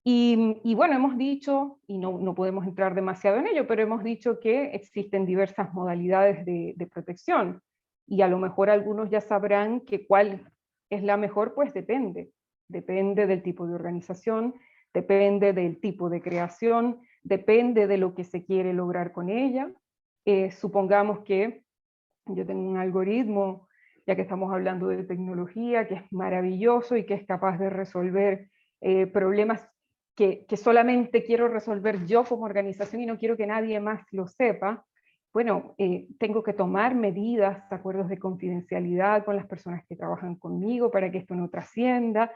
Y bueno, hemos dicho, y no podemos entrar demasiado en ello, pero hemos dicho que existen diversas modalidades de protección, y a lo mejor algunos ya sabrán que cuál es la mejor, pues depende del tipo de organización, depende del tipo de creación, depende de lo que se quiere lograr con ella. Supongamos que yo tengo un algoritmo, ya que estamos hablando de tecnología, que es maravilloso y que es capaz de resolver problemas que solamente quiero resolver yo como organización y no quiero que nadie más lo sepa. Bueno, tengo que tomar medidas, acuerdos de confidencialidad con las personas que trabajan conmigo para que esto no trascienda,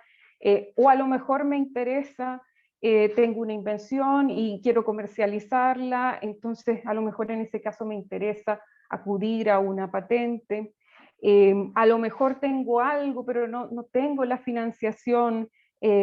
o a lo mejor me interesa, tengo una invención y quiero comercializarla, entonces a lo mejor en ese caso me interesa acudir a una patente. A lo mejor tengo algo, pero no tengo la financiación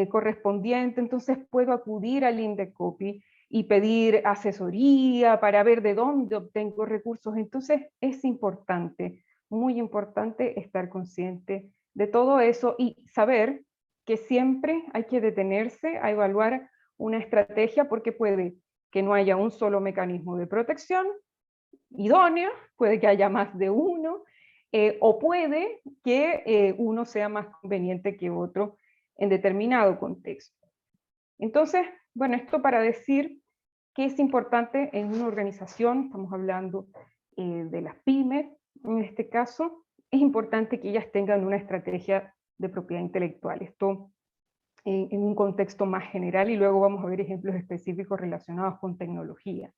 correspondiente, entonces puedo acudir al Indecopy y pedir asesoría para ver de dónde obtengo recursos. Entonces es importante, muy importante estar consciente de todo eso y saber que siempre hay que detenerse a evaluar una estrategia, porque puede que no haya un solo mecanismo de protección idóneo, puede que haya más de uno, o puede que uno sea más conveniente que otro en determinado contexto. Entonces, bueno, esto para decir que es importante en una organización, estamos hablando de las pymes, en este caso, es importante que ellas tengan una estrategia de propiedad intelectual. Esto en un contexto más general, y luego vamos a ver ejemplos específicos relacionados con tecnología.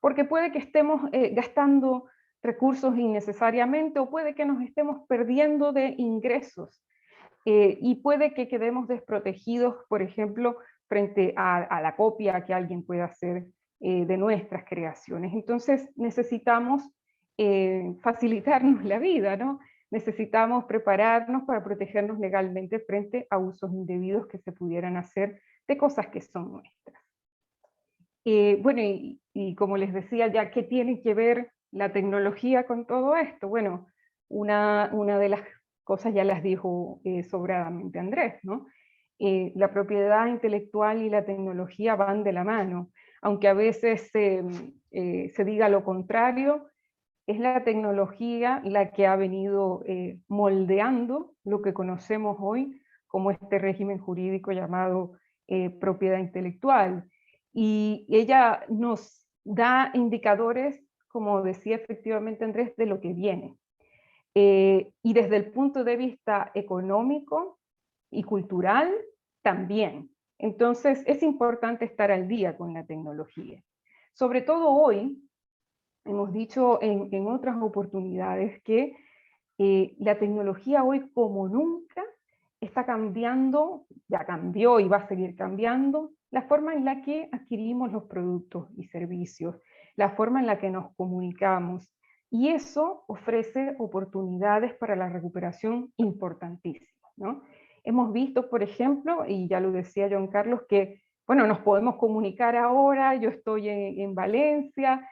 Porque puede que estemos gastando recursos innecesariamente, o puede que nos estemos perdiendo de ingresos, y puede que quedemos desprotegidos, por ejemplo, frente a la copia que alguien pueda hacer de nuestras creaciones. Entonces necesitamos facilitarnos la vida, ¿no? Necesitamos prepararnos para protegernos legalmente frente a usos indebidos que se pudieran hacer de cosas que son nuestras. Bueno, y como les decía ya, ¿qué tiene que ver la tecnología con todo esto? Bueno, una de las cosas ya las dijo sobradamente Andrés, ¿no? La propiedad intelectual y la tecnología van de la mano, aunque a veces se diga lo contrario. Es la tecnología la que ha venido moldeando lo que conocemos hoy como este régimen jurídico llamado propiedad intelectual. Y ella nos da indicadores, como decía efectivamente Andrés, de lo que viene. Y desde el punto de vista económico y cultural también. Entonces es importante estar al día con la tecnología. Sobre todo hoy, hemos dicho en otras oportunidades que la tecnología hoy como nunca está cambiando, ya cambió y va a seguir cambiando, la forma en la que adquirimos los productos y servicios, la forma en la que nos comunicamos, y eso ofrece oportunidades para la recuperación importantísimas, ¿no? Hemos visto, por ejemplo, y ya lo decía John Carlos, que bueno, nos podemos comunicar ahora, yo estoy en Valencia,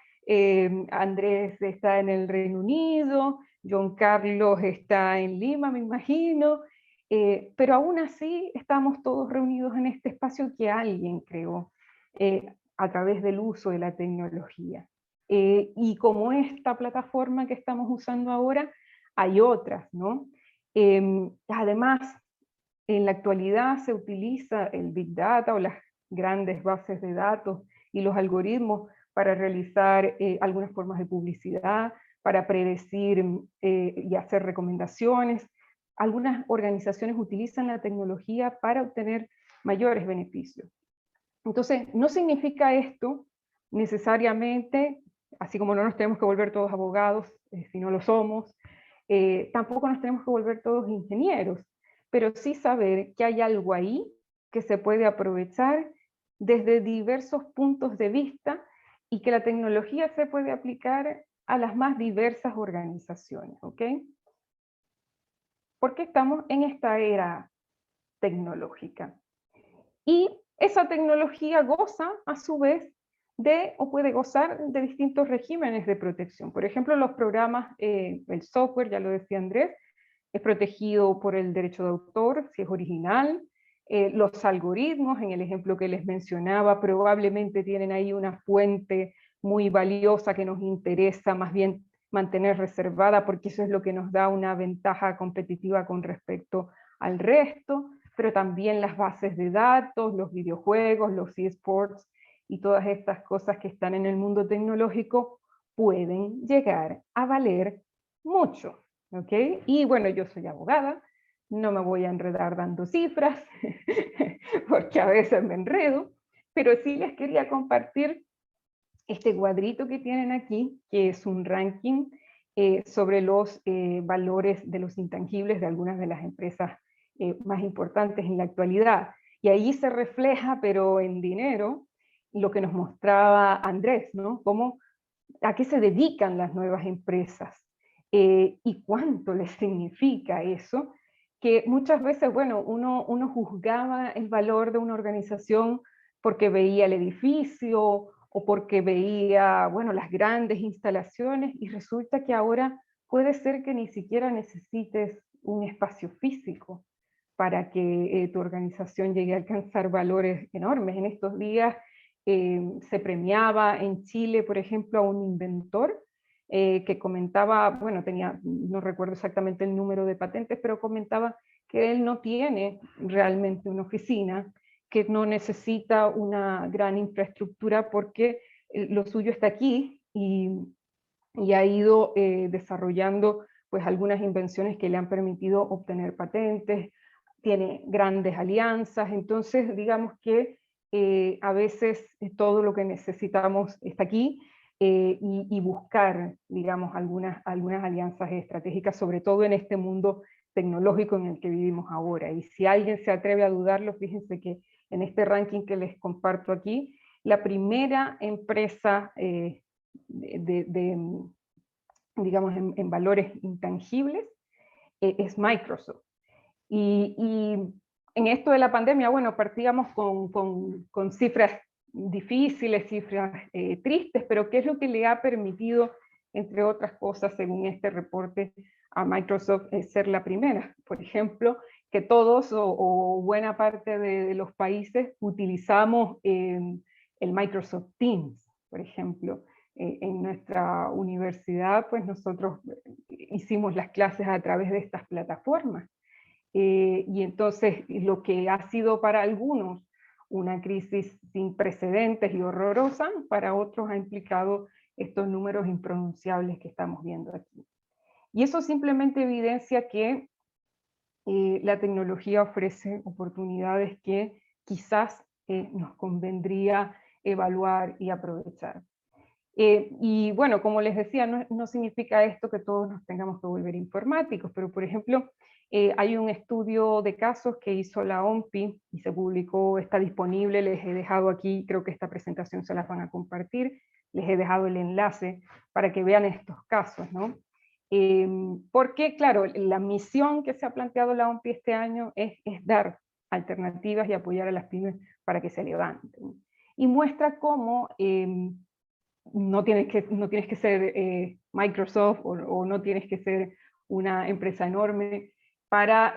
Andrés está en el Reino Unido, John Carlos está en Lima, me imagino, pero aún así estamos todos reunidos en este espacio que alguien creó a través del uso de la tecnología. Y como esta plataforma que estamos usando ahora, hay otras, ¿no? Además, en la actualidad se utiliza el Big Data o las grandes bases de datos y los algoritmos para realizar algunas formas de publicidad, para predecir y hacer recomendaciones. Algunas organizaciones utilizan la tecnología para obtener mayores beneficios. Entonces, no significa esto necesariamente, así como no nos tenemos que volver todos abogados si no lo somos, tampoco nos tenemos que volver todos ingenieros, pero sí saber que hay algo ahí que se puede aprovechar desde diversos puntos de vista y que la tecnología se puede aplicar a las más diversas organizaciones, ¿ok? Porque estamos en esta era tecnológica. Y esa tecnología goza, a su vez, o puede gozar de distintos regímenes de protección. Por ejemplo, los programas, el software, ya lo decía Andrés, es protegido por el derecho de autor, si es original. Los algoritmos, en el ejemplo que les mencionaba, probablemente tienen ahí una fuente muy valiosa que nos interesa más bien mantener reservada, porque eso es lo que nos da una ventaja competitiva con respecto al resto, pero también las bases de datos, los videojuegos, los eSports y todas estas cosas que están en el mundo tecnológico pueden llegar a valer mucho, ¿ok? Y bueno, yo soy abogada, no me voy a enredar dando cifras, porque a veces me enredo, pero sí les quería compartir este cuadrito que tienen aquí, que es un ranking sobre los valores de los intangibles de algunas de las empresas más importantes en la actualidad. Y ahí se refleja, pero en dinero, lo que nos mostraba Andrés, ¿no? Cómo, a qué se dedican las nuevas empresas y cuánto les significa eso, que muchas veces, bueno, uno juzgaba el valor de una organización porque veía el edificio o porque veía, bueno, las grandes instalaciones, y resulta que ahora puede ser que ni siquiera necesites un espacio físico para que tu organización llegue a alcanzar valores enormes. En estos días se premiaba en Chile, por ejemplo, a un inventor que comentaba, bueno, no recuerdo exactamente el número de patentes, pero comentaba que él no tiene realmente una oficina, que no necesita una gran infraestructura porque lo suyo está aquí y ha ido desarrollando pues algunas invenciones que le han permitido obtener patentes, tiene grandes alianzas, entonces digamos que a veces todo lo que necesitamos está aquí y buscar, digamos, algunas alianzas estratégicas, sobre todo en este mundo tecnológico en el que vivimos ahora. Y si alguien se atreve a dudarlo, fíjense que en este ranking que les comparto aquí, la primera empresa digamos, en valores intangibles es Microsoft. Y en esto de la pandemia, bueno, partíamos con cifras difíciles, cifras tristes, pero ¿qué es lo que le ha permitido, entre otras cosas, según este reporte, a Microsoft ser la primera? Por ejemplo, que todos o buena parte de los países utilizamos el Microsoft Teams, por ejemplo. En nuestra universidad, pues nosotros hicimos las clases a través de estas plataformas. Y entonces lo que ha sido para algunos una crisis sin precedentes y horrorosa, para otros ha implicado estos números impronunciables que estamos viendo aquí. Y eso simplemente evidencia que la tecnología ofrece oportunidades que quizás nos convendría evaluar y aprovechar. Y bueno, como les decía, no significa esto que todos nos tengamos que volver informáticos, pero por ejemplo, hay un estudio de casos que hizo la OMPI y se publicó, está disponible, les he dejado aquí, creo que esta presentación se las van a compartir, les he dejado el enlace para que vean estos casos, ¿no? Porque, claro, la misión que se ha planteado la OMPI este año es dar alternativas y apoyar a las pymes para que se levanten. Y muestra cómo no tienes que ser Microsoft o no tienes que ser una empresa enorme para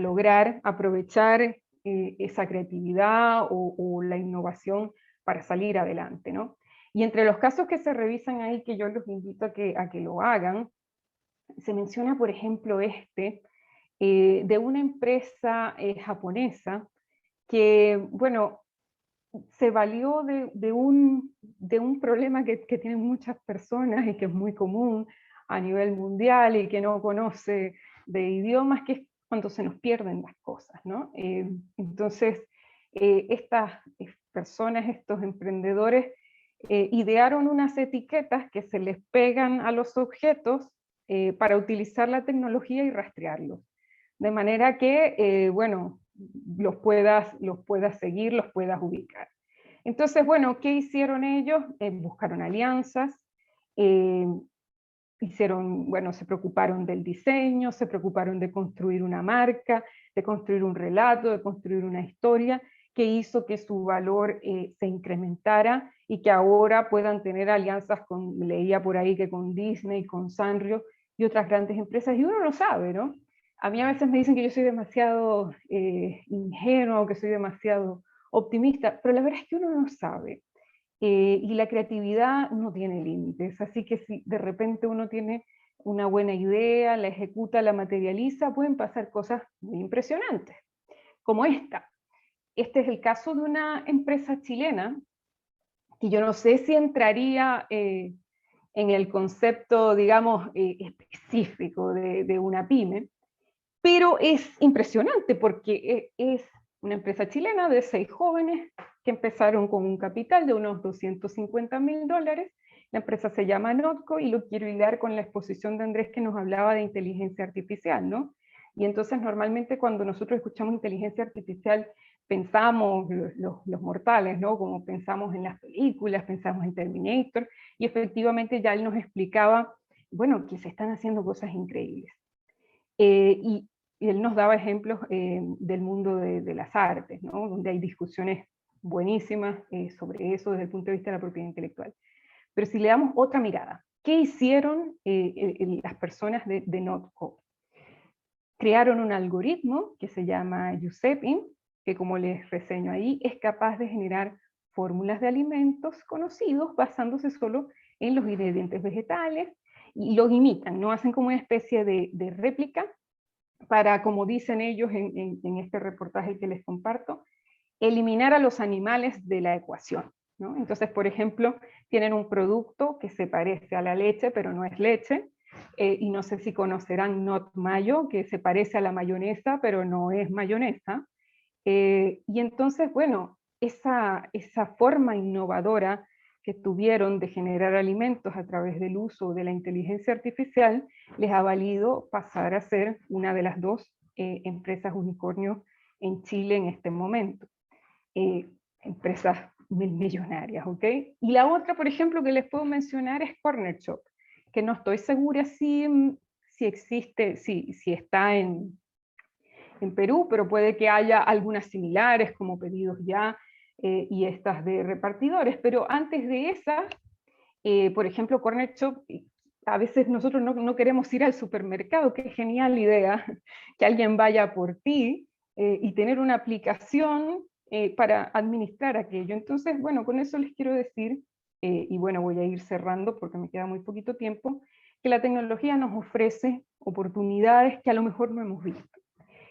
lograr aprovechar esa creatividad o la innovación para salir adelante, ¿no? Y entre los casos que se revisan ahí, que yo los invito a que lo hagan, se menciona, por ejemplo, de una empresa japonesa que, bueno, se valió de un problema que tienen muchas personas y que es muy común a nivel mundial y que no conoce de idiomas, que es cuando se nos pierden las cosas, ¿no? Entonces, estas personas, estos emprendedores, idearon unas etiquetas que se les pegan a los objetos para utilizar la tecnología y rastrearlos. de manera que, bueno, los puedas seguir, los puedas ubicar. Entonces, bueno, ¿qué hicieron ellos? Buscaron alianzas, bueno, se preocuparon del diseño, se preocuparon de construir una marca, de construir un relato, de construir una historia, que hizo que su valor se incrementara y que ahora puedan tener alianzas leía por ahí que con Disney, con Sanrio y otras grandes empresas, y uno lo sabe, ¿no? A mí a veces me dicen que yo soy demasiado ingenuo, que soy demasiado optimista, pero la verdad es que uno no sabe. Y la creatividad no tiene límites, así que si de repente uno tiene una buena idea, la ejecuta, la materializa, pueden pasar cosas muy impresionantes, como esta. Este es el caso de una empresa chilena, que yo no sé si entraría en el concepto, digamos, específico de una pyme, pero es impresionante porque es una empresa chilena de 6 jóvenes que empezaron con un capital de unos $250.000. La empresa se llama Notco, y lo quiero hilar con la exposición de Andrés, que nos hablaba de inteligencia artificial, ¿no? Y entonces normalmente cuando nosotros escuchamos inteligencia artificial pensamos, los mortales, ¿no? Como pensamos en las películas, pensamos en Terminator, y efectivamente ya él nos explicaba, bueno, que se están haciendo cosas increíbles. Y él nos daba ejemplos del mundo de las artes, ¿no? Donde hay discusiones buenísimas sobre eso desde el punto de vista de la propiedad intelectual. Pero si le damos otra mirada, ¿qué hicieron las personas de Notco? Crearon un algoritmo que se llama Giuseppin, que como les reseño ahí, es capaz de generar fórmulas de alimentos conocidos basándose solo en los ingredientes vegetales, y los imitan, ¿no? Hacen como una especie de réplica para, como dicen ellos en este reportaje que les comparto, eliminar a los animales de la ecuación, ¿no? Entonces, por ejemplo, tienen un producto que se parece a la leche, pero no es leche, y no sé si conocerán Not Mayo, que se parece a la mayonesa, pero no es mayonesa. Y entonces, bueno, esa forma innovadora que tuvieron de generar alimentos a través del uso de la inteligencia artificial les ha valido pasar a ser una de las 2 empresas unicornio en Chile en este momento. Empresas millonarias, ¿ok? Y la otra, por ejemplo, que les puedo mencionar es Corner Shop, que no estoy segura si existe, si está en Perú, pero puede que haya algunas similares como Pedidos Ya y estas de repartidores. Pero antes de esas, por ejemplo, Corner Shop, a veces nosotros no queremos ir al supermercado, qué genial idea que alguien vaya por ti y tener una aplicación para administrar aquello. Entonces, bueno, con eso les quiero decir, y bueno, voy a ir cerrando porque me queda muy poquito tiempo, que la tecnología nos ofrece oportunidades que a lo mejor no hemos visto.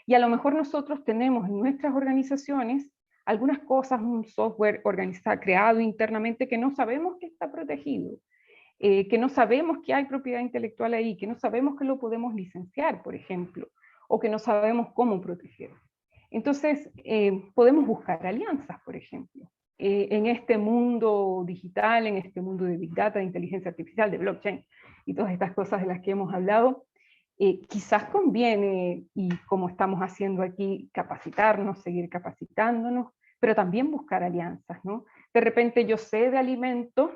Y a lo mejor nosotros tenemos en nuestras organizaciones algunas cosas, un software organizado, creado internamente, que no sabemos que está protegido, que no sabemos que hay propiedad intelectual ahí, que no sabemos que lo podemos licenciar, por ejemplo, o que no sabemos cómo proteger. Entonces, podemos buscar alianzas, por ejemplo. En este mundo digital, en este mundo de Big Data, de inteligencia artificial, de blockchain, y todas estas cosas de las que hemos hablado, quizás conviene, y como estamos haciendo aquí, capacitarnos, seguir capacitándonos, pero también buscar alianzas, ¿no? De repente yo sé de alimentos,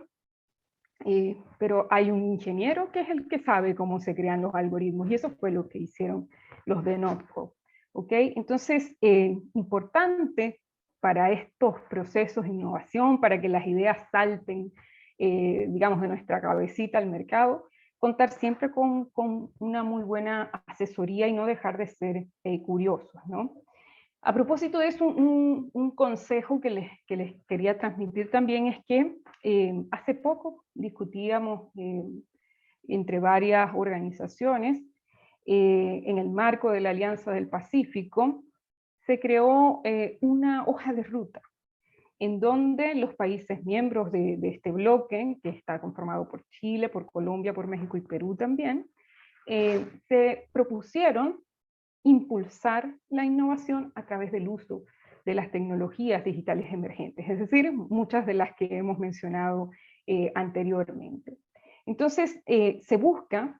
pero hay un ingeniero que es el que sabe cómo se crean los algoritmos, y eso fue lo que hicieron los de Notco, ¿ok? Entonces, importante para estos procesos de innovación, para que las ideas salten, digamos, de nuestra cabecita al mercado, contar siempre con una muy buena asesoría y no dejar de ser curiosos, ¿no? A propósito de eso, un consejo que les quería transmitir también es que hace poco discutíamos entre varias organizaciones, en el marco de la Alianza del Pacífico, se creó una hoja de ruta en donde los países miembros de este bloque, que está conformado por Chile, por Colombia, por México y Perú también, se propusieron impulsar la innovación a través del uso de las tecnologías digitales emergentes, es decir, muchas de las que hemos mencionado anteriormente. Entonces, se busca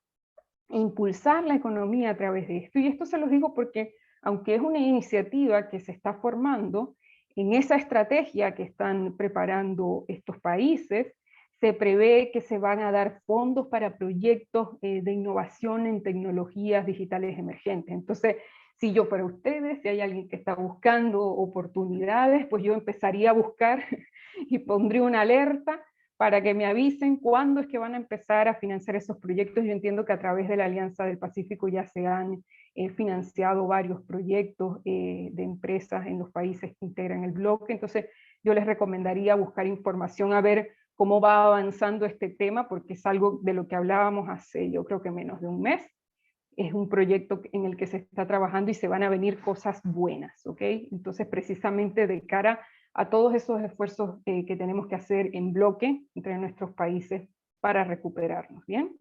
impulsar la economía a través de esto. Y esto se los digo porque, aunque es una iniciativa que se está formando, en esa estrategia que están preparando estos países, se prevé que se van a dar fondos para proyectos de innovación en tecnologías digitales emergentes. Entonces, si yo fuera ustedes, si hay alguien que está buscando oportunidades, pues yo empezaría a buscar y pondría una alerta para que me avisen cuándo es que van a empezar a financiar esos proyectos. Yo entiendo que a través de la Alianza del Pacífico ya se han financiado varios proyectos de empresas en los países que integran el bloque, entonces yo les recomendaría buscar información a ver cómo va avanzando este tema, porque es algo de lo que hablábamos hace yo creo que menos de un mes. Es un proyecto en el que se está trabajando y se van a venir cosas buenas, ¿ok? Entonces precisamente de cara a todos esos esfuerzos que tenemos que hacer en bloque entre nuestros países para recuperarnos, ¿bien?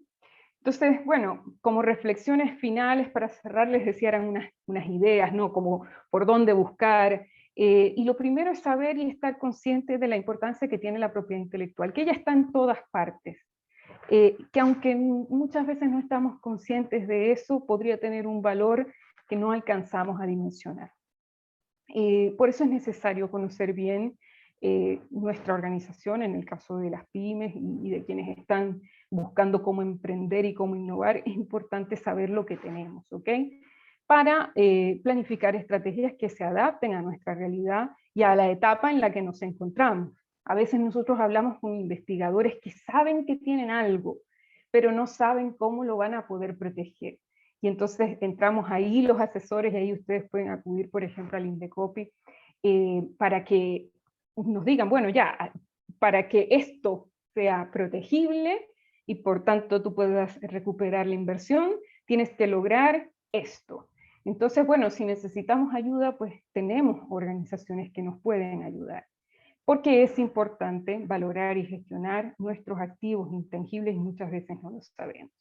Entonces, bueno, como reflexiones finales para cerrar, les decía, eran unas ideas, ¿no? Como por dónde buscar, y lo primero es saber y estar consciente de la importancia que tiene la propiedad intelectual, que ella está en todas partes, que aunque muchas veces no estamos conscientes de eso, podría tener un valor que no alcanzamos a dimensionar. Por eso es necesario conocer bien nuestra organización, en el caso de las pymes y de quienes están buscando cómo emprender y cómo innovar, es importante saber lo que tenemos, ¿ok? Para planificar estrategias que se adapten a nuestra realidad y a la etapa en la que nos encontramos. A veces nosotros hablamos con investigadores que saben que tienen algo, pero no saben cómo lo van a poder proteger. Y entonces entramos ahí los asesores, y ahí ustedes pueden acudir, por ejemplo, al Indecopi, para que nos digan, bueno, ya, para que esto sea protegible y por tanto tú puedas recuperar la inversión, tienes que lograr esto. Entonces, bueno, si necesitamos ayuda, pues tenemos organizaciones que nos pueden ayudar. Porque es importante valorar y gestionar nuestros activos intangibles y muchas veces no lo sabemos.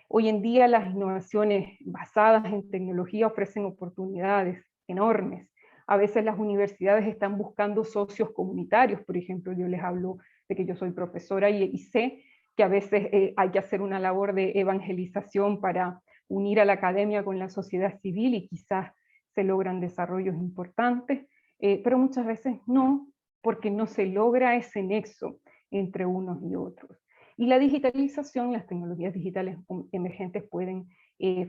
Hoy en día las innovaciones basadas en tecnología ofrecen oportunidades enormes. A veces las universidades están buscando socios comunitarios, por ejemplo, yo les hablo de que yo soy profesora y sé que a veces hay que hacer una labor de evangelización para unir a la academia con la sociedad civil y quizás se logran desarrollos importantes, pero muchas veces no, porque no se logra ese nexo entre unos y otros. Y la digitalización, las tecnologías digitales emergentes pueden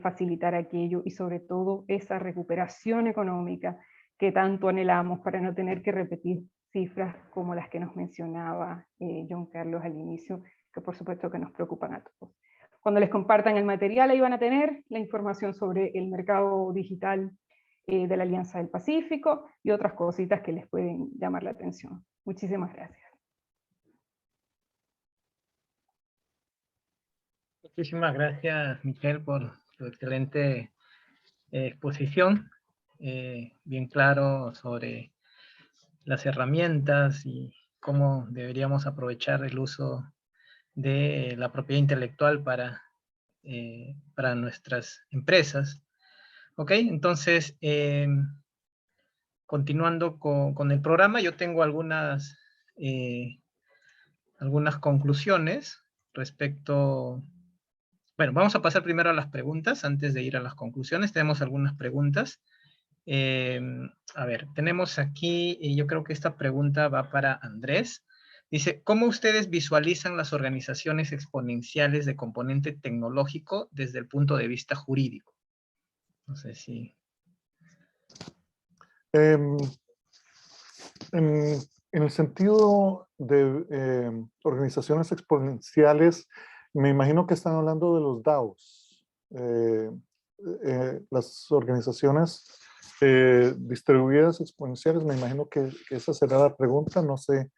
facilitar aquello y sobre todo esa recuperación económica que tanto anhelamos para no tener que repetir cifras como las que nos mencionaba John Carlos al inicio, que por supuesto que nos preocupan a todos. Cuando les compartan el material ahí van a tener la información sobre el mercado digital de la Alianza del Pacífico y otras cositas que les pueden llamar la atención. Muchísimas gracias. Muchísimas gracias, Michelle, por tu excelente exposición, bien claro sobre las herramientas y cómo deberíamos aprovechar el uso de la propiedad intelectual para nuestras empresas. Ok, entonces, continuando con el programa, yo tengo algunas conclusiones respecto. Bueno, vamos a pasar primero a las preguntas antes de ir a las conclusiones. Tenemos algunas preguntas. A ver, tenemos aquí, y yo creo que esta pregunta va para Andrés. Dice, ¿cómo ustedes visualizan las organizaciones exponenciales de componente tecnológico desde el punto de vista jurídico? No sé si... En el sentido de organizaciones exponenciales, me imagino que están hablando de los DAOs, las organizaciones distribuidas exponenciales. Me imagino que esa será la pregunta, no sé,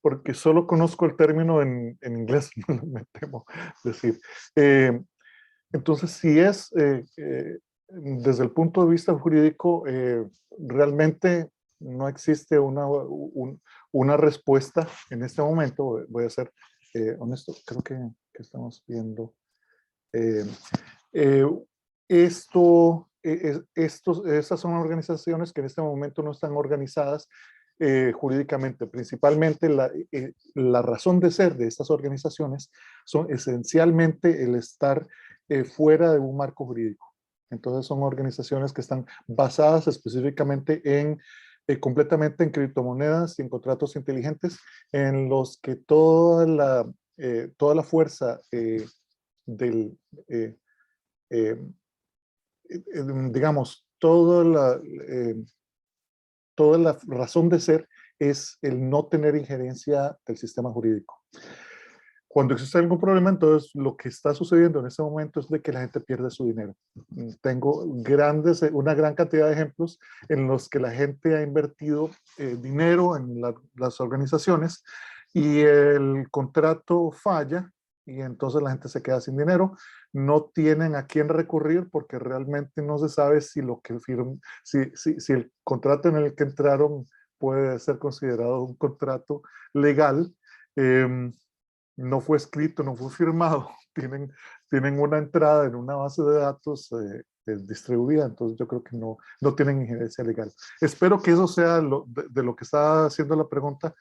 porque solo conozco el término en inglés, me temo decir. Entonces, si es desde el punto de vista jurídico, realmente no existe una respuesta en este momento. Voy a ser honesto, creo que estamos viendo. Estas son organizaciones que en este momento no están organizadas jurídicamente. Principalmente la razón de ser de estas organizaciones son esencialmente el estar fuera de un marco jurídico. Entonces son organizaciones que están basadas específicamente completamente en criptomonedas y en contratos inteligentes, en los que toda la fuerza del, digamos, toda la razón de ser es el no tener injerencia del sistema jurídico. Cuando existe algún problema, entonces lo que está sucediendo en este momento es de que la gente pierde su dinero. Tengo una gran cantidad de ejemplos en los que la gente ha invertido dinero en las organizaciones y el contrato falla y entonces la gente se queda sin dinero. No tienen a quién recurrir porque realmente no se sabe si si el contrato en el que entraron puede ser considerado un contrato legal. No fue escrito, no fue firmado, tienen una entrada en una base de datos distribuida, entonces yo creo que no tienen injerencia legal. Espero que eso sea de lo que está haciendo la pregunta.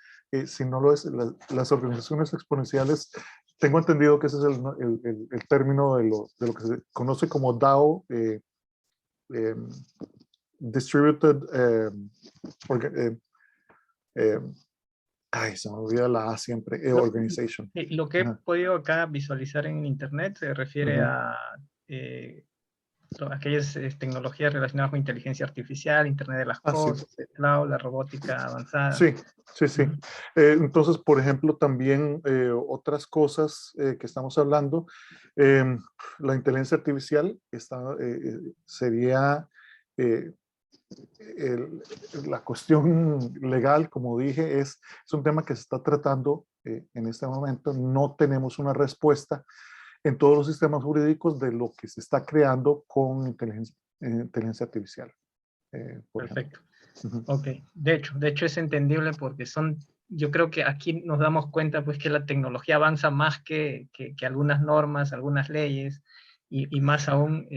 Si no lo es, las organizaciones exponenciales, tengo entendido que ese es el término de lo que se conoce como DAO, Distributed ay, se me olvida la A siempre, Organization. Lo que he podido acá visualizar en internet se refiere a aquellas tecnologías relacionadas con inteligencia artificial, Internet de las cosas, Sí. el cloud, la robótica avanzada. Sí. Entonces, por ejemplo, también otras cosas que estamos hablando, la inteligencia artificial sería la cuestión legal, como dije, es un tema que se está tratando en este momento. No tenemos una respuesta en todos los sistemas jurídicos de lo que se está creando con inteligencia artificial. Perfecto. Ok, de hecho es entendible porque yo creo que aquí nos damos cuenta pues que la tecnología avanza más que algunas normas, algunas leyes, y más aún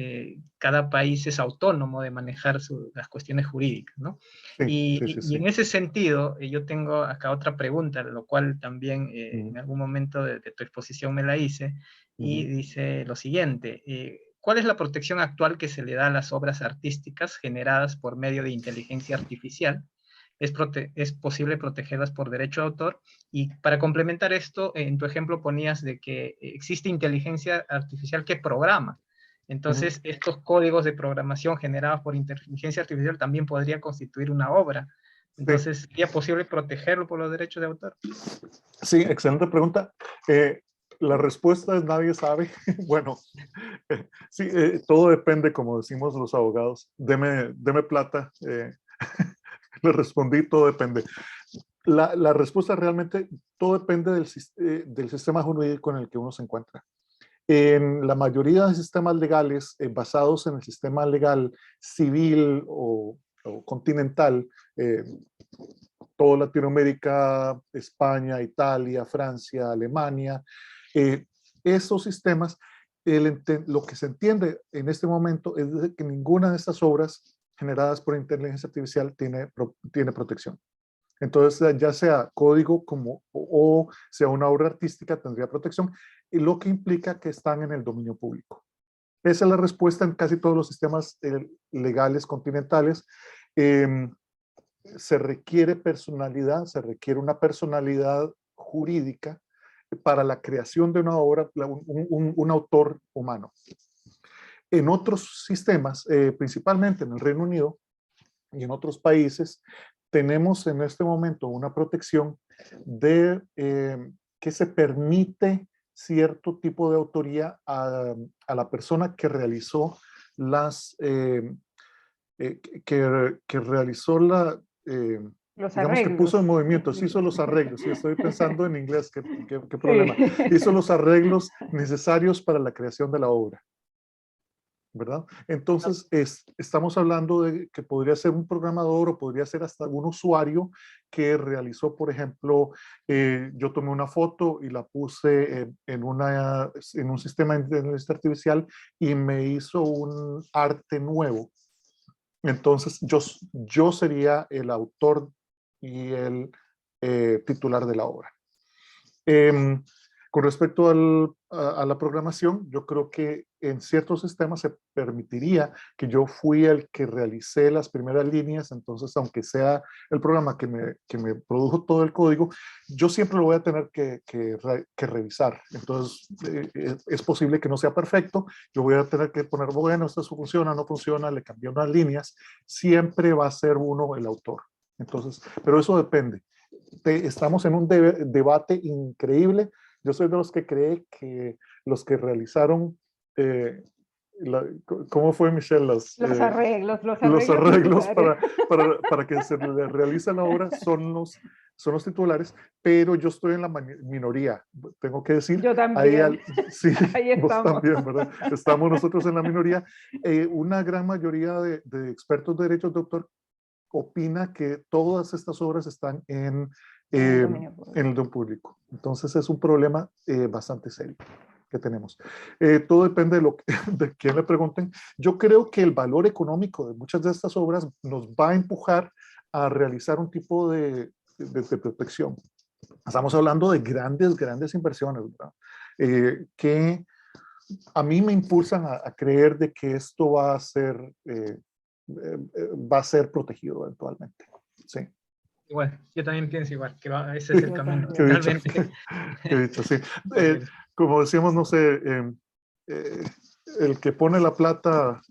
cada país es autónomo de manejar las cuestiones jurídicas, ¿no? Sí. Y en ese sentido, yo tengo acá otra pregunta, lo cual también en algún momento de tu exposición me la hice, y dice lo siguiente: ¿cuál es la protección actual que se le da a las obras artísticas generadas por medio de inteligencia artificial? ¿Es posible protegerlas por derecho de autor? Y para complementar esto, en tu ejemplo ponías de que existe inteligencia artificial que programa. Entonces, estos códigos de programación generados por inteligencia artificial también podría constituir una obra. Entonces, ¿sería posible protegerlo por los derechos de autor? Sí, excelente pregunta. La respuesta es nadie sabe. Bueno, sí, todo depende, como decimos los abogados. Deme plata. Le respondí, todo depende. La respuesta realmente, todo depende del sistema jurídico en el que uno se encuentra. En la mayoría de sistemas legales basados en el sistema legal civil o continental, toda Latinoamérica, España, Italia, Francia, Alemania, esos sistemas, lo que se entiende en este momento es que ninguna de estas obras generadas por inteligencia artificial tiene protección. Entonces, ya sea código o sea una obra artística, tendría protección, y lo que implica que están en el dominio público. Esa es la respuesta en casi todos los sistemas legales continentales. Se requiere una personalidad jurídica para la creación de una obra, un autor humano. En otros sistemas, principalmente en el Reino Unido y en otros países, tenemos en este momento una protección de que se permite cierto tipo de autoría a la persona que realizó que realizó los digamos que arreglos. puso en movimiento, hizo los arreglos, sí, estoy pensando en inglés, qué problema, Sí. hizo los arreglos necesarios para la creación de la obra, ¿verdad? Entonces, estamos hablando de que podría ser un programador o podría ser hasta un usuario que realizó, por ejemplo, yo tomé una foto y la puse en un sistema de inteligencia artificial y me hizo un arte nuevo. Entonces, yo sería el autor y el titular de la obra. Con respecto a la programación, yo creo que en ciertos sistemas se permitiría que yo fui el que realicé las primeras líneas, entonces aunque sea el programa que me produjo todo el código, yo siempre lo voy a tener que revisar. Entonces es posible que no sea perfecto, yo voy a tener que poner, bueno, esto funciona, no funciona, le cambié unas líneas, siempre va a ser uno el autor. Entonces, pero eso depende. Estamos en un debate increíble. Yo soy de los que cree que los que realizaron, eh, ¿cómo fue, Michelle? Los arreglos Los arreglos necesarios. para que se le realice la obra son los titulares, pero yo estoy en la minoría, tengo que decir. Yo también. Sí, Ahí vos estamos. también, ¿verdad? Estamos nosotros en la minoría. Una gran mayoría de expertos de derechos de autor opina que todas estas obras están en el dominio público. Entonces es un problema bastante serio que tenemos. Todo depende de quién le pregunten. Yo creo que el valor económico de muchas de estas obras nos va a empujar a realizar un tipo de protección. Estamos hablando de grandes inversiones, ¿verdad? Que a mí me impulsan a creer de que esto va a ser protegido eventualmente. Sí. Igual, yo también pienso igual, que ese es el camino. Qué dicho, Realmente. qué dicho, sí. Como decíamos, no sé, el que pone la plata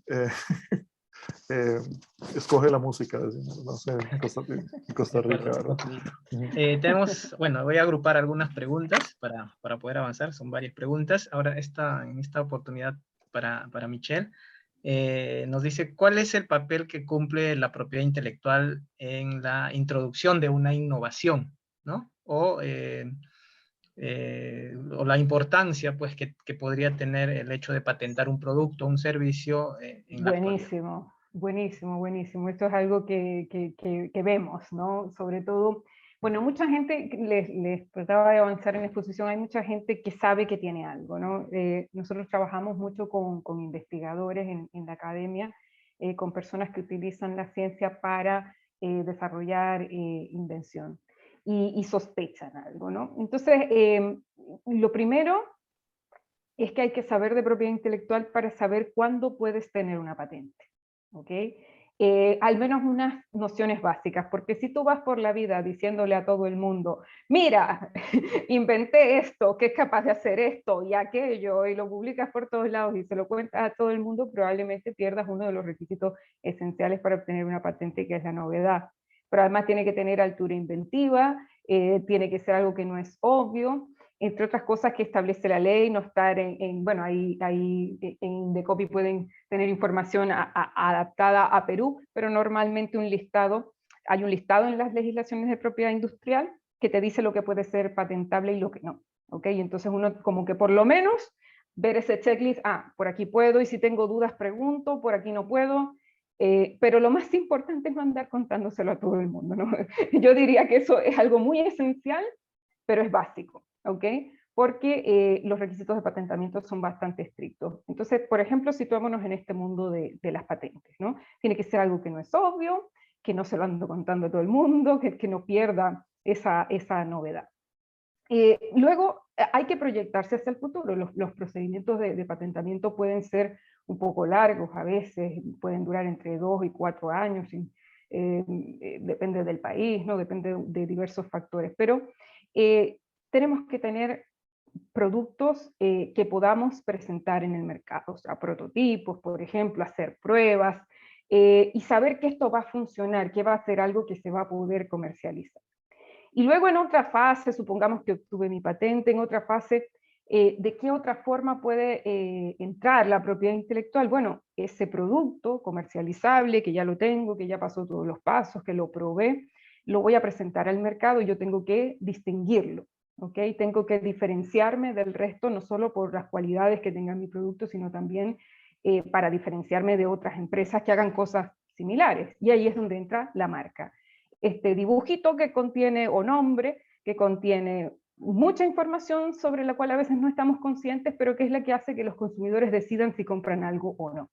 escoge la música, decimos, no sé, en Costa Rica, ¿verdad? Tenemos, bueno, voy a agrupar algunas preguntas para poder avanzar, son varias preguntas. Ahora, en esta oportunidad para Michelle, nos dice, ¿cuál es el papel que cumple la propiedad intelectual en la introducción de una innovación, ¿no? O la importancia, pues, que podría tener el hecho de patentar un producto, un servicio en la actualidad. Buenísimo. Esto es algo que vemos, ¿no? Sobre todo, bueno, mucha gente, les trataba de avanzar en la exposición, hay mucha gente que sabe que tiene algo, ¿no? Nosotros trabajamos mucho con investigadores en la academia, con personas que utilizan la ciencia para desarrollar invención y sospechan algo, ¿no? Entonces, lo primero es que hay que saber de propiedad intelectual para saber cuándo puedes tener una patente, ¿ok? Al menos unas nociones básicas, porque si tú vas por la vida diciéndole a todo el mundo, mira, inventé esto, que es capaz de hacer esto y aquello, y lo publicas por todos lados y se lo cuentas a todo el mundo, probablemente pierdas uno de los requisitos esenciales para obtener una patente, que es la novedad. Pero además tiene que tener altura inventiva, tiene que ser algo que no es obvio, entre otras cosas que establece la ley, no estar bueno, ahí en Indecopy pueden tener información adaptada a Perú, pero normalmente hay un listado en las legislaciones de propiedad industrial que te dice lo que puede ser patentable y lo que no, ¿ok? Entonces uno como que por lo menos ver ese checklist, por aquí puedo, y si tengo dudas pregunto, por aquí no puedo, pero lo más importante es no andar contándoselo a todo el mundo, ¿no? Yo diría que eso es algo muy esencial, pero es básico, ¿ok? Porque los requisitos de patentamiento son bastante estrictos. Entonces, por ejemplo, situémonos en este mundo de las patentes, ¿no? Tiene que ser algo que no es obvio, que no se lo ando contando a todo el mundo, que no pierda esa novedad. Luego, hay que proyectarse hacia el futuro. Los procedimientos de patentamiento pueden ser un poco largos, a veces pueden durar entre 2 y 4 años, depende del país, ¿no? Depende de diversos factores, pero tenemos que tener productos que podamos presentar en el mercado, o sea, prototipos, por ejemplo, hacer pruebas, y saber que esto va a funcionar, que va a ser algo que se va a poder comercializar. Y luego en otra fase, supongamos que obtuve mi patente, en otra fase, ¿de qué otra forma puede entrar la propiedad intelectual? Bueno, ese producto comercializable, que ya lo tengo, que ya pasó todos los pasos, que lo probé, lo voy a presentar al mercado y yo tengo que distinguirlo, ¿ok? Tengo que diferenciarme del resto, no solo por las cualidades que tenga mi producto, sino también para diferenciarme de otras empresas que hagan cosas similares. Y ahí es donde entra la marca. Este dibujito que contiene, o nombre, que contiene mucha información sobre la cual a veces no estamos conscientes, pero que es la que hace que los consumidores decidan si compran algo o no.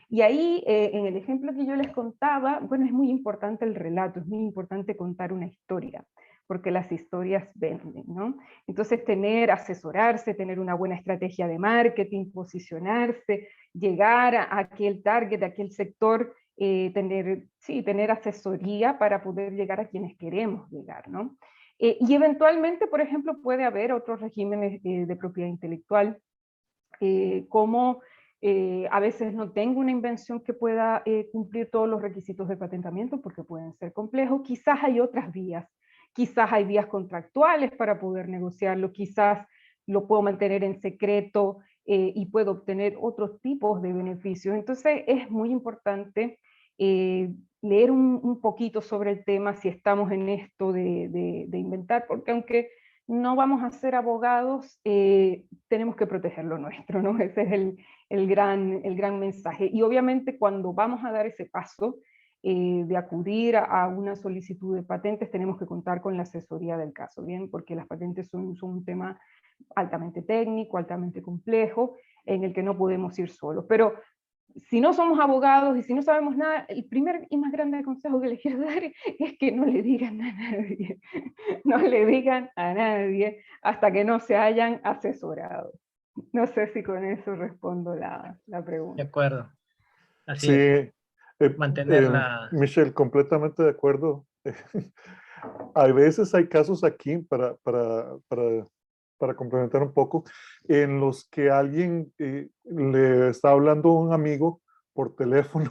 Y ahí, en el ejemplo que yo les contaba, bueno, es muy importante el relato, es muy importante contar una historia, porque las historias venden, ¿no? Entonces asesorarse, tener una buena estrategia de marketing, posicionarse, llegar a aquel target, a aquel sector, tener asesoría para poder llegar a quienes queremos llegar, ¿no? Y eventualmente, por ejemplo, puede haber otros regímenes de propiedad intelectual, como a veces no tengo una invención que pueda cumplir todos los requisitos de patentamiento porque pueden ser complejos, quizás hay otras vías, quizás hay vías contractuales para poder negociarlo, quizás lo puedo mantener en secreto y puedo obtener otros tipos de beneficios. Entonces es muy importante leer un poquito sobre el tema si estamos en esto de inventar, porque aunque no vamos a ser abogados, tenemos que proteger lo nuestro, ¿no? Ese es el gran mensaje. Y obviamente cuando vamos a dar ese paso de acudir a una solicitud de patentes, tenemos que contar con la asesoría del caso, ¿bien? Porque las patentes son un tema altamente técnico, altamente complejo, en el que no podemos ir solos. Pero si no somos abogados y si no sabemos nada, el primer y más grande consejo que les quiero dar es que no le digan a nadie, no le digan a nadie hasta que no se hayan asesorado. No sé si con eso respondo la pregunta. De acuerdo. Así Sí, es. Mantenerla. Michelle, completamente de acuerdo. A veces hay casos aquí, para complementar un poco, en los que alguien le está hablando a un amigo por teléfono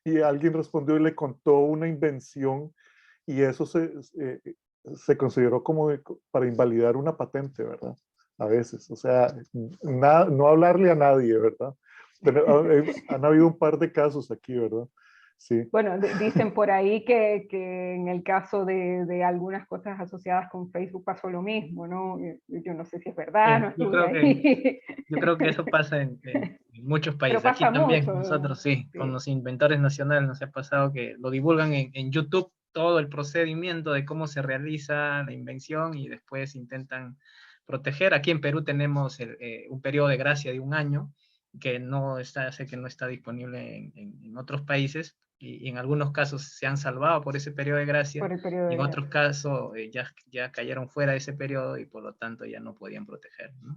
y alguien respondió y le contó una invención y eso se consideró como para invalidar una patente, ¿verdad? A veces, o sea, no hablarle a nadie, ¿verdad? Pero han habido un par de casos aquí, ¿verdad? Sí. Bueno, dicen por ahí que en el caso de algunas cosas asociadas con Facebook pasó lo mismo, ¿no? Yo no sé si es verdad, no estuve ahí. Yo creo que eso pasa en muchos Pero países. Aquí pasa también, mucho, nosotros sí, sí. con los inventores nacionales nos ha pasado que lo divulgan en YouTube, todo el procedimiento de cómo se realiza la invención y después intentan proteger. Aquí en Perú tenemos un periodo de gracia de 1 año, que no está, sé que no está disponible en otros países, y en algunos casos se han salvado por ese periodo de gracia, Por el periodo y de en otros gracia. casos ya cayeron fuera de ese periodo y por lo tanto ya no podían proteger, ¿no?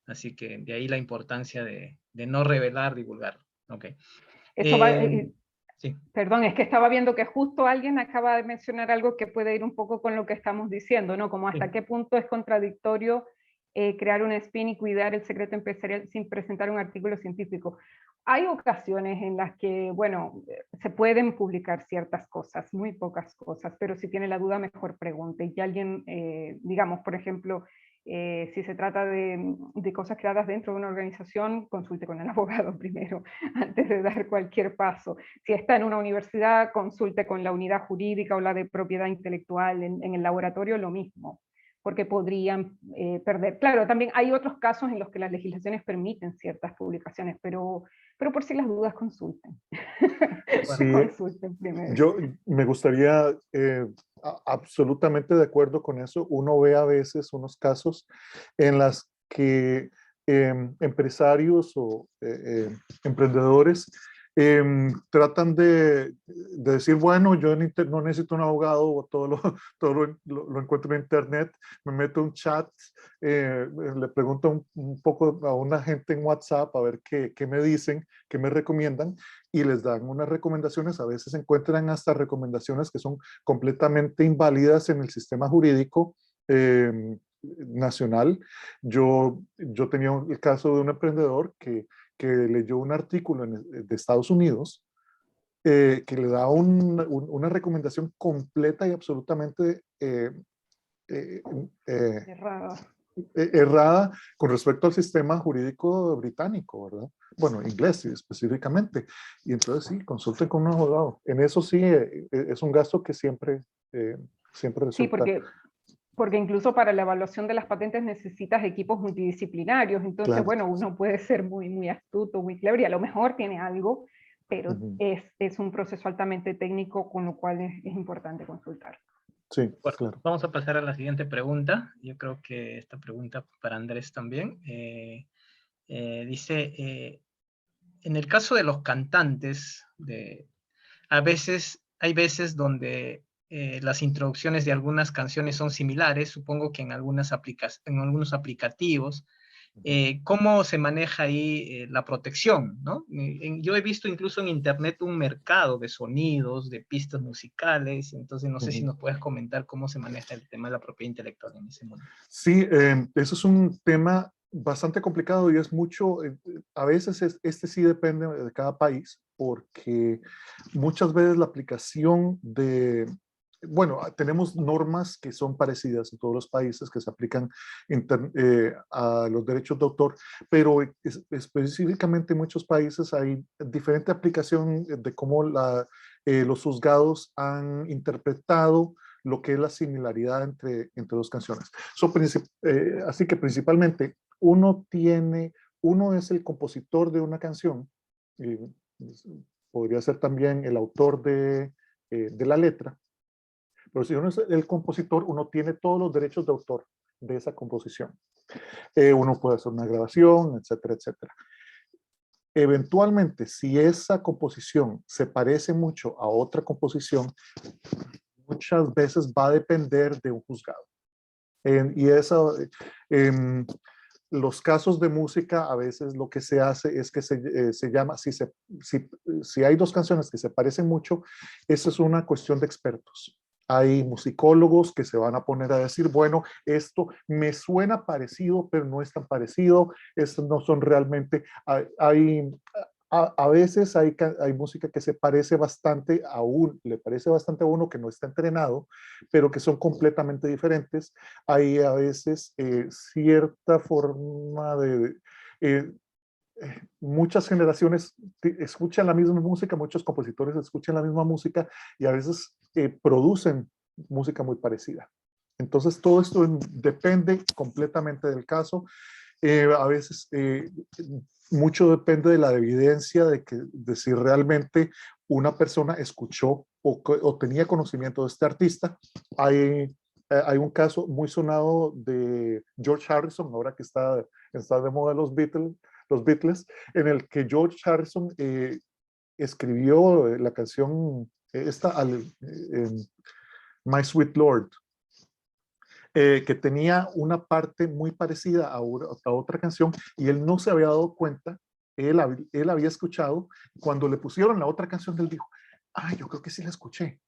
Así que de ahí la importancia de no revelar, divulgar. Ok. Eso va, Sí. perdón, es que estaba viendo que justo alguien acaba de mencionar algo que puede ir un poco con lo que estamos diciendo, ¿no? Como hasta Sí. qué punto es contradictorio crear un spin y cuidar el secreto empresarial sin presentar un artículo científico. Hay ocasiones en las que, bueno, se pueden publicar ciertas cosas, muy pocas cosas, pero si tiene la duda, mejor pregunte. Y alguien, digamos, por ejemplo, si se trata de cosas creadas dentro de una organización, consulte con el abogado primero, antes de dar cualquier paso. Si está en una universidad, consulte con la unidad jurídica o la de propiedad intelectual. En el laboratorio, lo mismo, porque podrían perder. Claro, también hay otros casos en los que las legislaciones permiten ciertas publicaciones, pero por si las dudas, consulten. Sí, Consulten primero. yo me gustaría, absolutamente de acuerdo con eso, uno ve a veces unos casos en las que empresarios o emprendedores tratan de decir, bueno, yo no necesito un abogado, todo lo encuentro en internet, me meto en un chat, le pregunto un poco a una gente en WhatsApp a ver qué me dicen, qué me recomiendan, y les dan unas recomendaciones, a veces encuentran hasta recomendaciones que son completamente inválidas en el sistema jurídico nacional. Yo tenía el caso de un emprendedor que leyó un artículo de Estados Unidos que le da una recomendación completa y absolutamente Errado. errada con respecto al sistema jurídico británico, ¿verdad? Bueno, inglés específicamente. Y entonces sí, consulten con un abogado. En eso sí, es un gasto que siempre resulta. Sí, porque incluso para la evaluación de las patentes necesitas equipos multidisciplinarios, entonces, Claro. bueno, uno puede ser muy astuto, muy clever, y a lo mejor tiene algo, pero es un proceso altamente técnico, con lo cual es importante consultar. Sí, Bueno, claro. vamos a pasar a la siguiente pregunta. Yo creo que esta pregunta para Andrés también. Dice, en el caso de los cantantes, hay veces donde las introducciones de algunas canciones son similares, supongo que en algunos aplicativos. ¿Cómo se maneja ahí la protección, ¿no? Yo he visto incluso en internet un mercado de sonidos, de pistas musicales, entonces no sé si nos puedes comentar cómo se maneja el tema de la propiedad intelectual en ese mundo. Sí, eso es un tema bastante complicado y es mucho, a veces este sí depende de cada país, porque muchas veces la aplicación de, bueno, tenemos normas que son parecidas en todos los países que se aplican a los derechos de autor, pero específicamente en muchos países hay diferente aplicación de cómo los juzgados han interpretado lo que es la similaridad entre dos canciones. Así que principalmente uno es el compositor de una canción, y podría ser también el autor de la letra, pero si uno es el compositor, uno tiene todos los derechos de autor de esa composición. Uno puede hacer una grabación, etcétera, etcétera. Eventualmente, si esa composición se parece mucho a otra composición, muchas veces va a depender de un juzgado. Y eso, los casos de música, a veces lo que se hace es que se llama, si hay dos canciones que se parecen mucho, eso es una cuestión de expertos. Hay musicólogos que se van a poner a decir, bueno, esto me suena parecido, pero no es tan parecido, estos no son realmente, a veces hay música que se parece bastante le parece bastante a uno que no está entrenado, pero que son completamente diferentes. Hay a veces cierta forma de... muchas generaciones escuchan la misma música, muchos compositores escuchan la misma música y a veces producen música muy parecida. Entonces todo esto depende completamente del caso. A veces mucho depende de la evidencia de si realmente una persona escuchó o tenía conocimiento de este artista. Hay un caso muy sonado de George Harrison, ahora que está de moda los Beatles, en el que George Harrison escribió la canción My Sweet Lord, que tenía una parte muy parecida a otra canción y él no se había dado cuenta. Él había escuchado, cuando le pusieron la otra canción, él dijo, yo creo que sí la escuché.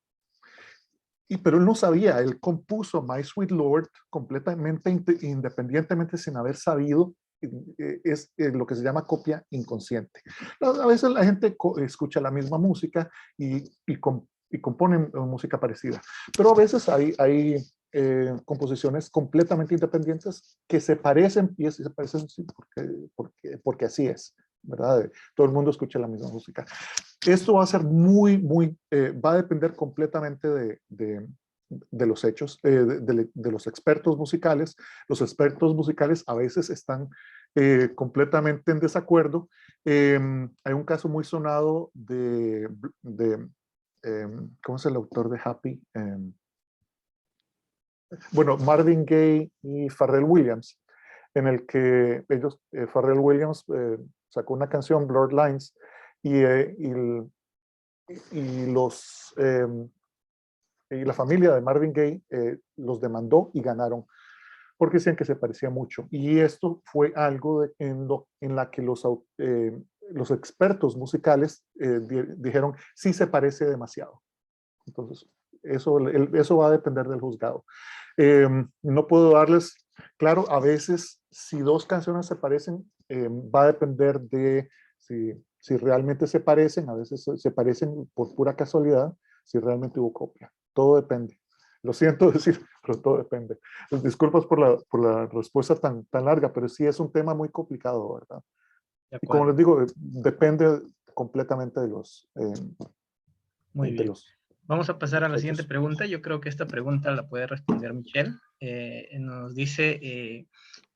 Pero él no sabía, él compuso My Sweet Lord completamente independientemente, sin haber sabido. Es lo que se llama copia inconsciente. A veces la gente escucha la misma música y componen música parecida, pero a veces hay composiciones completamente independientes que se parecen, y se parecen porque así es, ¿verdad? Todo el mundo escucha la misma música. Esto va a ser va a depender completamente de los hechos, de los expertos musicales. Los expertos musicales a veces están completamente en desacuerdo. Hay un caso muy sonado ¿cómo es el autor de Happy? Bueno, Marvin Gaye y Pharrell Williams, en el que Pharrell Williams sacó una canción, Blurred Lines, y la familia de Marvin Gaye los demandó y ganaron, porque decían que se parecía mucho. Y esto fue algo en la que los expertos musicales dijeron, sí se parece demasiado. Entonces, eso va a depender del juzgado. No puedo darles, claro, a veces si dos canciones se parecen, va a depender de si realmente se parecen, a veces se parecen por pura casualidad, si realmente hubo copia. Todo depende. Lo siento decir, pero todo depende. Disculpas por la respuesta tan larga, pero sí es un tema muy complicado, ¿verdad? Y como les digo, depende completamente de los... Muy bien. Vamos a pasar a la siguiente pregunta. Yo creo que esta pregunta la puede responder Michelle. Nos dice,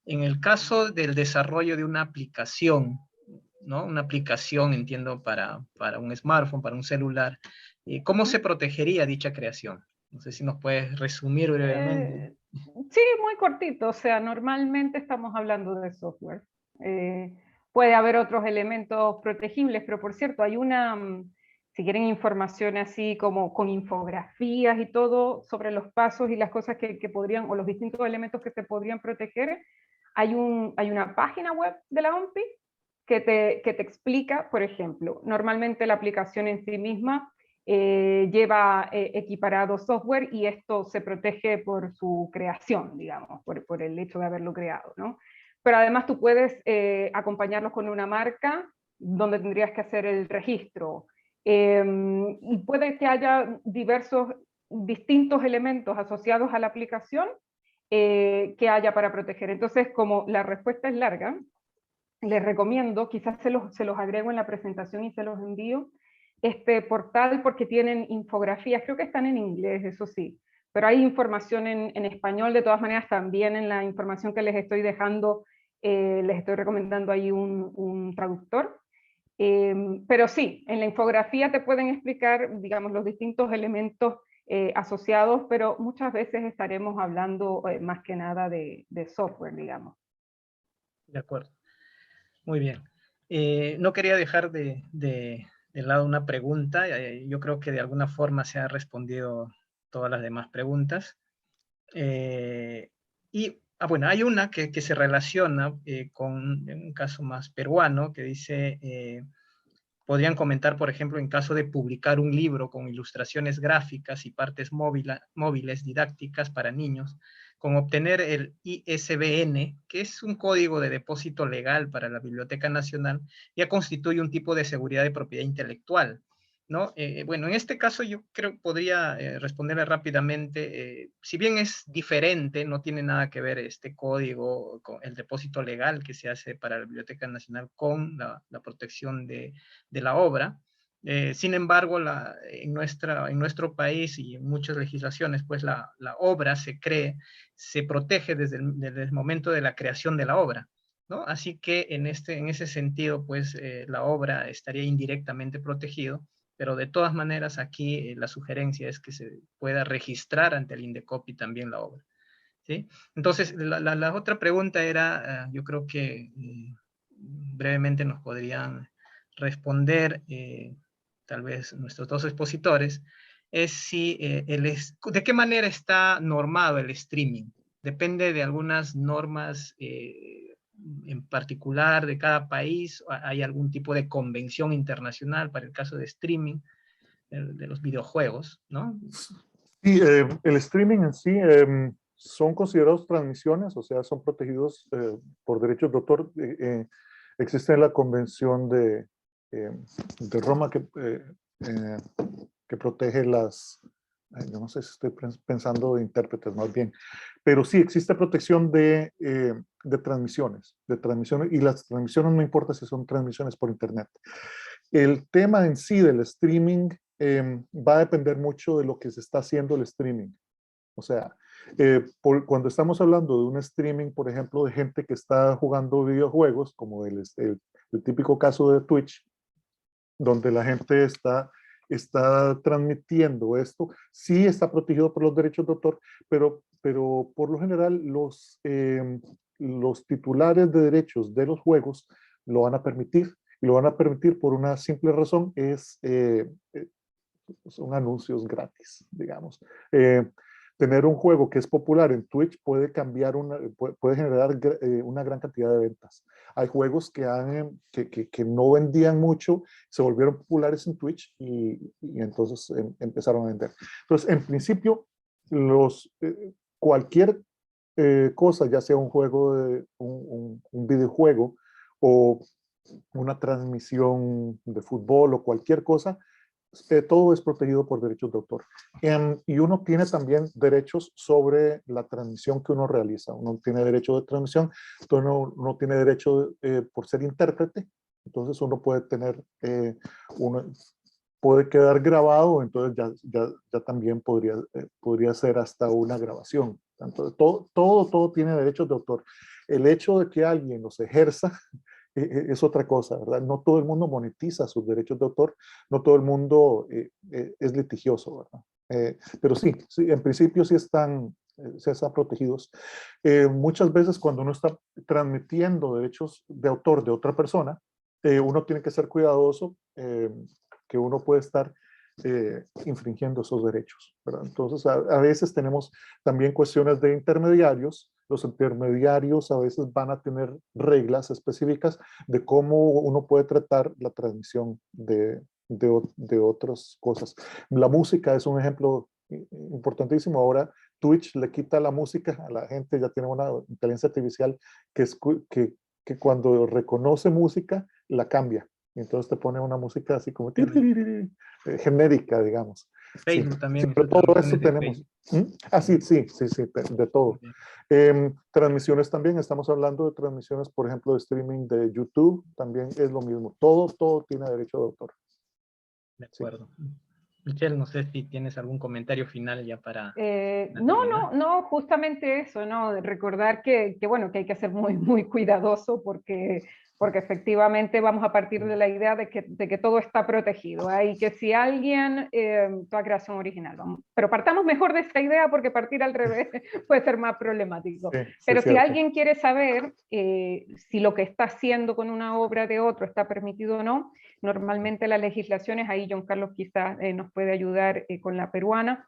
en el caso del desarrollo de una aplicación, ¿no? Una aplicación, entiendo, para un smartphone, para un celular, ¿cómo se protegería dicha creación? No sé si nos puedes resumir brevemente. Sí, muy cortito. O sea, normalmente estamos hablando de software. Puede haber otros elementos protegibles, pero por cierto, hay una... si quieren información así como con infografías y todo sobre los pasos y las cosas que podrían, o los distintos elementos que se podrían proteger, hay una página web de la OMPI que te explica, por ejemplo, normalmente la aplicación en sí misma lleva equiparado software y esto se protege por su creación, digamos, por el hecho de haberlo creado, ¿no? Pero además tú puedes acompañarlos con una marca donde tendrías que hacer el registro. Y puede que haya distintos elementos asociados a la aplicación que haya para proteger. Entonces, como la respuesta es larga, les recomiendo, quizás se los agrego en la presentación y se los envío, este portal porque tienen infografías, creo que están en inglés, eso sí, pero hay información en español, de todas maneras también en la información que les estoy dejando, les estoy recomendando ahí un traductor. Pero sí, en la infografía te pueden explicar, digamos, los distintos elementos asociados, pero muchas veces estaremos hablando más que nada de software, digamos. De acuerdo. Muy bien. No quería dejar de lado una pregunta. Yo creo que de alguna forma se han respondido todas las demás preguntas. Bueno, hay una que se relaciona con un caso más peruano que dice, podrían comentar, por ejemplo, en caso de publicar un libro con ilustraciones gráficas y partes móviles didácticas para niños, con obtener el ISBN, que es un código de depósito legal para la Biblioteca Nacional, ya constituye un tipo de seguridad de propiedad intelectual, ¿no? Bueno, en este caso yo creo que podría responderle rápidamente, si bien es diferente, no tiene nada que ver este código con el depósito legal que se hace para la Biblioteca Nacional con la protección de la obra. Sin embargo, en nuestro país y en muchas legislaciones, pues la obra se protege desde el momento de la creación de la obra, ¿no? Así que en ese sentido, pues la obra estaría indirectamente protegido, pero de todas maneras aquí la sugerencia es que se pueda registrar ante el Indecopi también la obra, ¿sí? Entonces, la otra pregunta era, yo creo que brevemente nos podrían responder, tal vez nuestros dos expositores, es si de qué manera está normado el streaming. Depende de algunas normas en particular de cada país. Hay algún tipo de convención internacional para el caso de streaming de los videojuegos, ¿no? Sí, el streaming en sí son considerados transmisiones, o sea, son protegidos por derechos de autor. Existe la Convención de Roma que protege yo no sé si estoy pensando de intérpretes más bien, pero sí existe protección de transmisiones, y las transmisiones no importa si son transmisiones por internet. El tema en sí del streaming va a depender mucho de lo que se está haciendo el streaming. O sea, cuando estamos hablando de un streaming, por ejemplo, de gente que está jugando videojuegos, como el típico caso de Twitch, donde la gente está transmitiendo esto, sí está protegido por los derechos de autor, pero por lo general los titulares de derechos de los juegos lo van a permitir, y lo van a permitir por una simple razón, son anuncios gratis, digamos. Tener un juego que es popular en Twitch puede generar una gran cantidad de ventas. Hay juegos que no vendían mucho, se volvieron populares en Twitch y entonces empezaron a vender. Entonces, en principio, cualquier cosa, ya sea un juego, un videojuego o una transmisión de fútbol o cualquier cosa, todo es protegido por derechos de autor. Y uno tiene también derechos sobre la transmisión que uno realiza. Uno tiene derecho de transmisión, entonces uno tiene derecho por ser intérprete, entonces uno puede puede quedar grabado, entonces ya también podría ser hasta una grabación. Entonces, todo tiene derechos de autor. El hecho de que alguien los ejerza es otra cosa, ¿verdad? No todo el mundo monetiza sus derechos de autor, no todo el mundo es litigioso, ¿verdad? Pero sí, en principio sí están protegidos. Muchas veces cuando uno está transmitiendo derechos de autor de otra persona, uno tiene que ser cuidadoso que uno puede estar infringiendo esos derechos, ¿verdad? Entonces, a veces tenemos también cuestiones de intermediarios. Los intermediarios a veces van a tener reglas específicas de cómo uno puede tratar la transmisión de otras cosas. La música es un ejemplo importantísimo. Ahora Twitch le quita la música a la gente, ya tiene una inteligencia artificial que cuando reconoce música, la cambia. Y entonces te pone una música así como genérica, digamos. Facebook Sí, también. pero todo eso Traducciones de tenemos. Facebook. Ah, sí, de todo. Okay. Transmisiones también, estamos hablando de transmisiones, por ejemplo, de streaming de YouTube, también es lo mismo. Todo tiene derecho de autor. De acuerdo. Sí. Michelle, no sé si tienes algún comentario final ya para... No, justamente eso, ¿no? Recordar bueno, que hay que ser muy cuidadoso porque efectivamente vamos a partir de la idea de que todo está protegido. Y que si alguien, toda creación original, vamos, pero partamos mejor de esta idea porque partir al revés puede ser más problemático. Sí, pero si cierto. alguien quiere saber si lo que está haciendo con una obra de otro está permitido o no, normalmente las legislaciones, ahí John Carlos quizás nos puede ayudar con la peruana,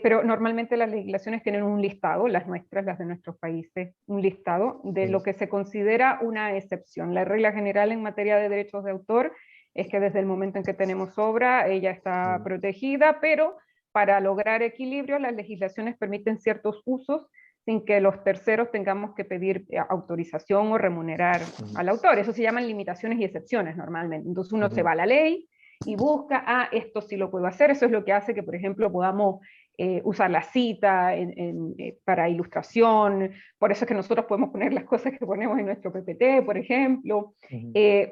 pero normalmente las legislaciones tienen un listado, las nuestras, las de nuestros países, un listado de lo que se considera una excepción. La regla general en materia de derechos de autor es que desde el momento en que tenemos obra, ella está protegida, pero para lograr equilibrio, las legislaciones permiten ciertos usos sin que los terceros tengamos que pedir autorización o remunerar al autor. Eso se llaman limitaciones y excepciones normalmente. Entonces uno se va a la ley y busca, esto sí lo puedo hacer. Eso es lo que hace que, por ejemplo, podamos usar la cita para ilustración. Por eso es que nosotros podemos poner las cosas que ponemos en nuestro PPT, por ejemplo,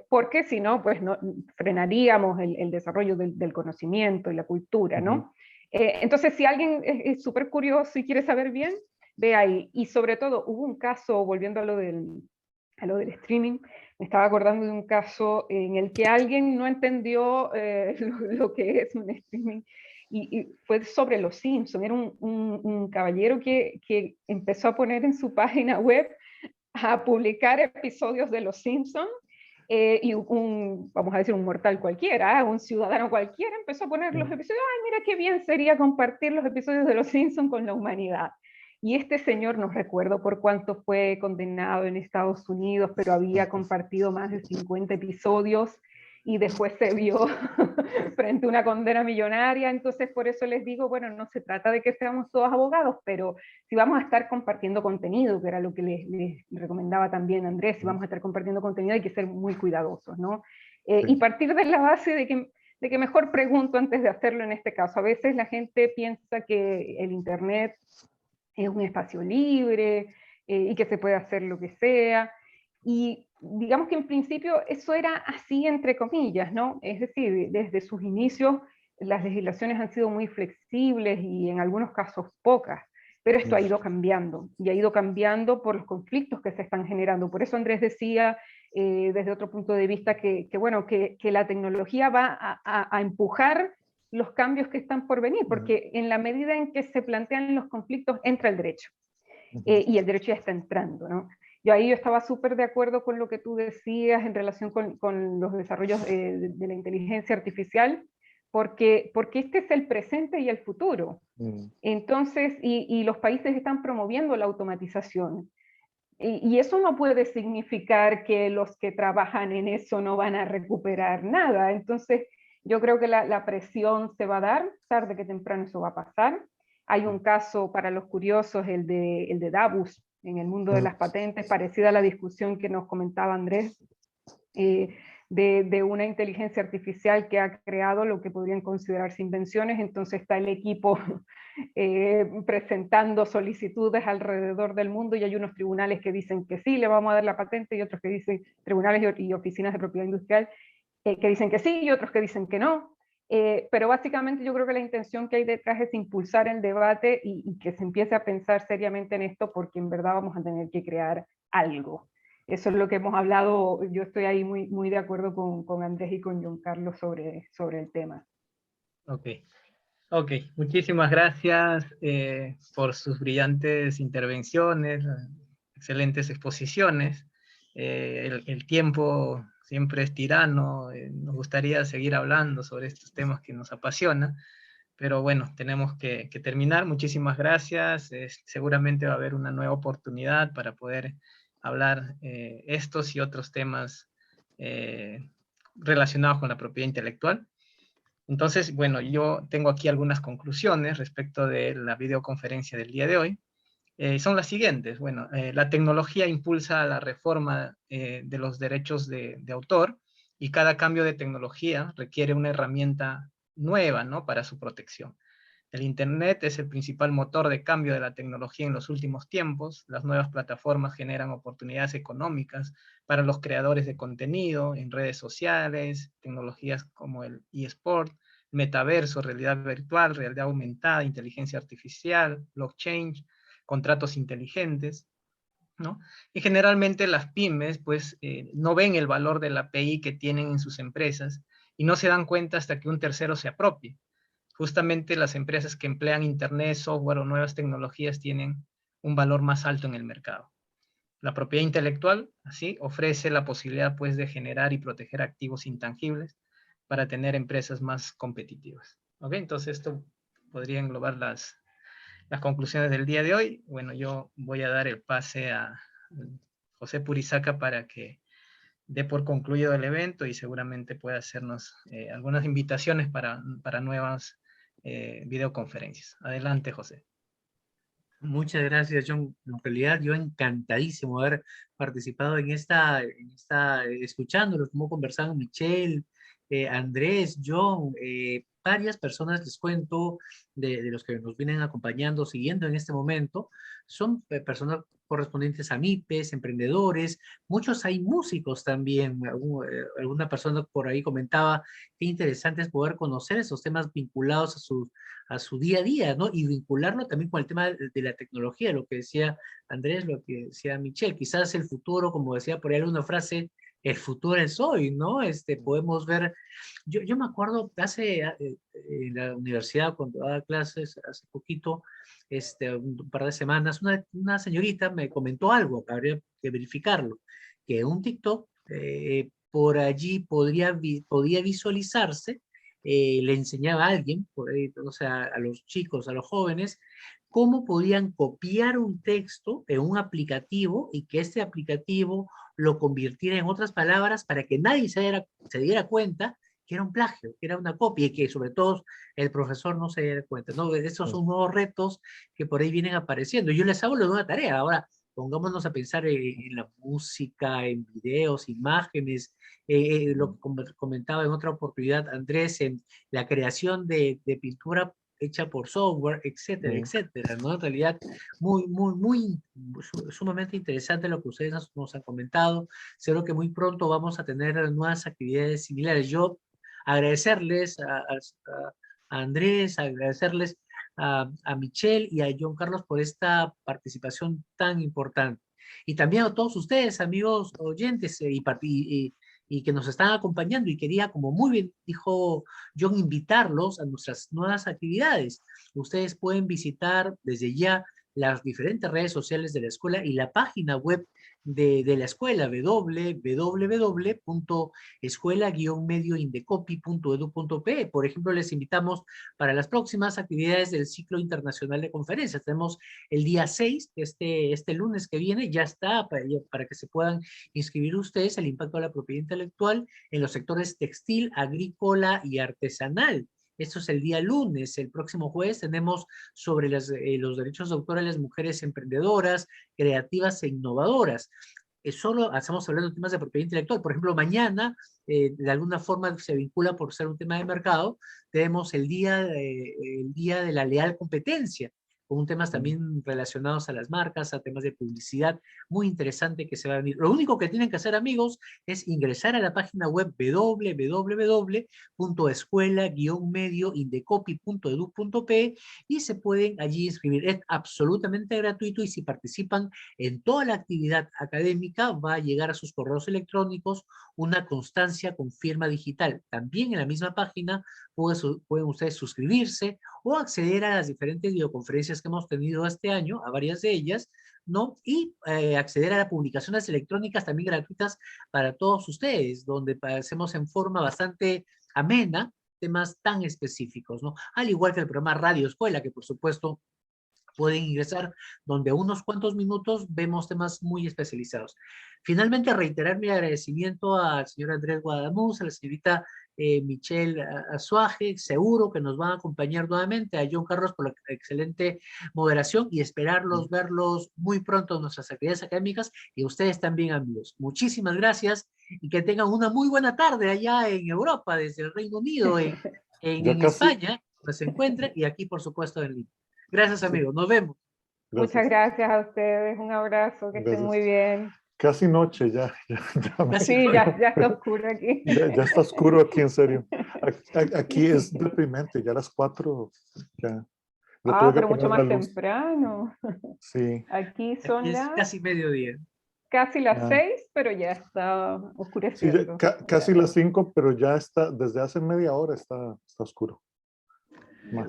porque si no, pues no, frenaríamos el desarrollo del conocimiento y la cultura, ¿no? Entonces, si alguien es súper curioso y quiere saber bien, ve ahí. Y sobre todo, hubo un caso, volviendo a lo del streaming, me estaba acordando de un caso en el que alguien no entendió lo que es un streaming, y fue sobre los Simpsons. Era un caballero que empezó a poner en su página web a publicar episodios de los Simpsons, y vamos a decir, un mortal cualquiera, un ciudadano cualquiera, empezó a poner los episodios. Ay, mira qué bien sería compartir los episodios de los Simpsons con la humanidad. Y este señor, no recuerdo por cuánto fue condenado en Estados Unidos, pero había compartido más de 50 episodios y después se vio frente a una condena millonaria. Entonces, por eso les digo, bueno, no se trata de que seamos todos abogados, pero si vamos a estar compartiendo contenido, que era lo que les recomendaba también Andrés, si vamos a estar compartiendo contenido hay que ser muy cuidadosos, ¿no? Y partir de la base de que mejor pregunto antes de hacerlo en este caso. A veces la gente piensa que el Internet es un espacio libre y que se puede hacer lo que sea. Y digamos que en principio eso era así entre comillas, ¿no? Es decir, desde sus inicios las legislaciones han sido muy flexibles y en algunos casos pocas, pero esto ha ido cambiando, y ha ido cambiando por los conflictos que se están generando. Por eso Andrés decía desde otro punto de vista que la tecnología va a empujar los cambios que están por venir, porque en la medida en que se plantean los conflictos entra el derecho, y el derecho ya está entrando, ¿no? Yo estaba súper de acuerdo con lo que tú decías en relación con los desarrollos de la inteligencia artificial, porque este es el presente y el futuro. Entonces, y los países están promoviendo la automatización. Y eso no puede significar que los que trabajan en eso no van a recuperar nada. Entonces, yo creo que la presión se va a dar, tarde que temprano eso va a pasar. Hay un caso para los curiosos, el de Davos, en el mundo de las patentes, parecida a la discusión que nos comentaba Andrés, de una inteligencia artificial que ha creado lo que podrían considerarse invenciones. Entonces está el equipo presentando solicitudes alrededor del mundo, y hay unos tribunales que dicen que sí, le vamos a dar la patente, y otros que dicen, tribunales y oficinas de propiedad industrial, que dicen que sí, y otros que dicen que no. Pero básicamente yo creo que la intención que hay detrás es impulsar el debate y que se empiece a pensar seriamente en esto, porque en verdad vamos a tener que crear algo. Eso es lo que hemos hablado. Yo estoy ahí muy de acuerdo con Andrés y con John Carlos sobre el tema. Ok, muchísimas gracias por sus brillantes intervenciones, excelentes exposiciones. El tiempo siempre es tirano, nos gustaría seguir hablando sobre estos temas que nos apasionan, pero bueno, tenemos que terminar. Muchísimas gracias. Seguramente va a haber una nueva oportunidad para poder hablar estos y otros temas relacionados con la propiedad intelectual. Entonces, bueno, yo tengo aquí algunas conclusiones respecto de la videoconferencia del día de hoy. Son las siguientes. Bueno, la tecnología impulsa la reforma de los derechos de autor, y cada cambio de tecnología requiere una herramienta nueva, ¿no?, para su protección. El Internet es el principal motor de cambio de la tecnología en los últimos tiempos. Las nuevas plataformas generan oportunidades económicas para los creadores de contenido en redes sociales, tecnologías como el eSport, metaverso, realidad virtual, realidad aumentada, inteligencia artificial, blockchain, contratos inteligentes, ¿no? Y generalmente las pymes, pues, no ven el valor de la API que tienen en sus empresas y no se dan cuenta hasta que un tercero se apropie. Justamente las empresas que emplean Internet, software o nuevas tecnologías tienen un valor más alto en el mercado. La propiedad intelectual, así, ofrece la posibilidad, pues, de generar y proteger activos intangibles para tener empresas más competitivas. ¿Ok? Entonces esto podría englobar las conclusiones del día de hoy. Bueno, yo voy a dar el pase a José Purizaca para que dé por concluido el evento y seguramente pueda hacernos algunas invitaciones para nuevas videoconferencias. Adelante, José. Muchas gracias, John. En realidad, yo encantadísimo de haber participado en escuchándolos, cómo conversaban Michelle, Andrés, John, varias personas, les cuento, de los que nos vienen acompañando, siguiendo en este momento, son personas correspondientes a MIPES, emprendedores, muchos hay músicos también. Alguna persona por ahí comentaba qué interesante es poder conocer esos temas vinculados a su día a día, ¿no? Y vincularlo también con el tema de la tecnología, lo que decía Andrés, lo que decía Michelle, quizás el futuro, como decía por ahí una frase, el futuro es hoy, ¿no? Podemos ver, yo me acuerdo en la universidad cuando daba clases hace poquito, un par de semanas, una señorita me comentó algo, que habría que verificarlo, que un TikTok por allí podía visualizarse, le enseñaba a alguien, o sea, a los chicos, a los jóvenes, cómo podían copiar un texto en un aplicativo y que este aplicativo lo convirtiera en otras palabras para que nadie se diera cuenta que era un plagio, que era una copia y que sobre todo el profesor no se diera cuenta, ¿no? Esos son nuevos retos que por ahí vienen apareciendo. Yo les hablo de una tarea. Ahora, pongámonos a pensar en la música, en videos, imágenes, lo que comentaba en otra oportunidad Andrés, en la creación de pintura hecha por software, etcétera, etcétera, ¿no? En realidad, sumamente interesante lo que ustedes nos han comentado. Seguro que muy pronto vamos a tener nuevas actividades similares. Yo agradecerles a Andrés, agradecerles a Michelle y a John Carlos por esta participación tan importante. Y también a todos ustedes, amigos oyentes, y que nos están acompañando. Y quería, como muy bien dijo John, invitarlos a nuestras nuevas actividades. Ustedes pueden visitar desde ya las diferentes redes sociales de la escuela y la página web de la escuela, www.escuela-medioindecopi.edu.pe. Por ejemplo, les invitamos para las próximas actividades del ciclo internacional de conferencias. Tenemos el día 6, este lunes que viene, ya está para que se puedan inscribir ustedes, el impacto de la propiedad intelectual en los sectores textil, agrícola y artesanal. Esto es el día lunes. El próximo jueves tenemos sobre los derechos de autor de las mujeres emprendedoras, creativas e innovadoras. Solo estamos hablando de temas de propiedad intelectual. Por ejemplo, mañana, de alguna forma se vincula por ser un tema de mercado, tenemos el día de la leal competencia, con temas también relacionados a las marcas, a temas de publicidad, muy interesante que se va a venir. Lo único que tienen que hacer, amigos, es ingresar a la página web www.escuela-medioindecopi.edu.pe y se pueden allí inscribir. Es absolutamente gratuito y si participan en toda la actividad académica va a llegar a sus correos electrónicos una constancia con firma digital. También en la misma página pueden ustedes suscribirse o acceder a las diferentes videoconferencias que hemos tenido este año, a varias de ellas, ¿no? Y acceder a las publicaciones electrónicas también gratuitas para todos ustedes, donde hacemos en forma bastante amena temas tan específicos, ¿no? Al igual que el programa Radio Escuela, que por supuesto pueden ingresar, donde a unos cuantos minutos vemos temas muy especializados. Finalmente, reiterar mi agradecimiento al señor Andrés Guadamuz, a la señorita Michelle Azuaje, seguro que nos van a acompañar nuevamente, a John Carlos por la excelente moderación y esperarlos, verlos muy pronto en nuestras actividades académicas y a ustedes también, amigos. Muchísimas gracias y que tengan una muy buena tarde allá en Europa, desde el Reino Unido, en España, donde se encuentren, y aquí, por supuesto, en Lima. Gracias, amigos. Nos vemos. Muchas gracias a ustedes. Un abrazo. Que estén muy bien. Casi noche ya. Sí, ya está oscuro aquí. Ya está oscuro aquí, en serio. Aquí es deprimente, ya a las 4. Ya pero mucho más temprano. Sí. Aquí son es casi mediodía. Casi las 6, pero ya está oscureciendo. Sí, casi las 5, pero ya está, desde hace media hora está oscuro.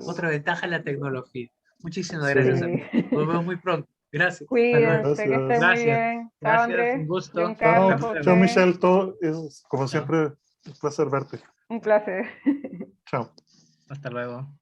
Otra ventaja de la tecnología. Muchísimas gracias, amigos. Nos vemos muy pronto. Gracias. Cuídense, que estén muy bien. Chao, Andrés. Un gusto. Chao, Michelle. Todo es, como siempre, un placer verte. Un placer. Chao. Hasta luego.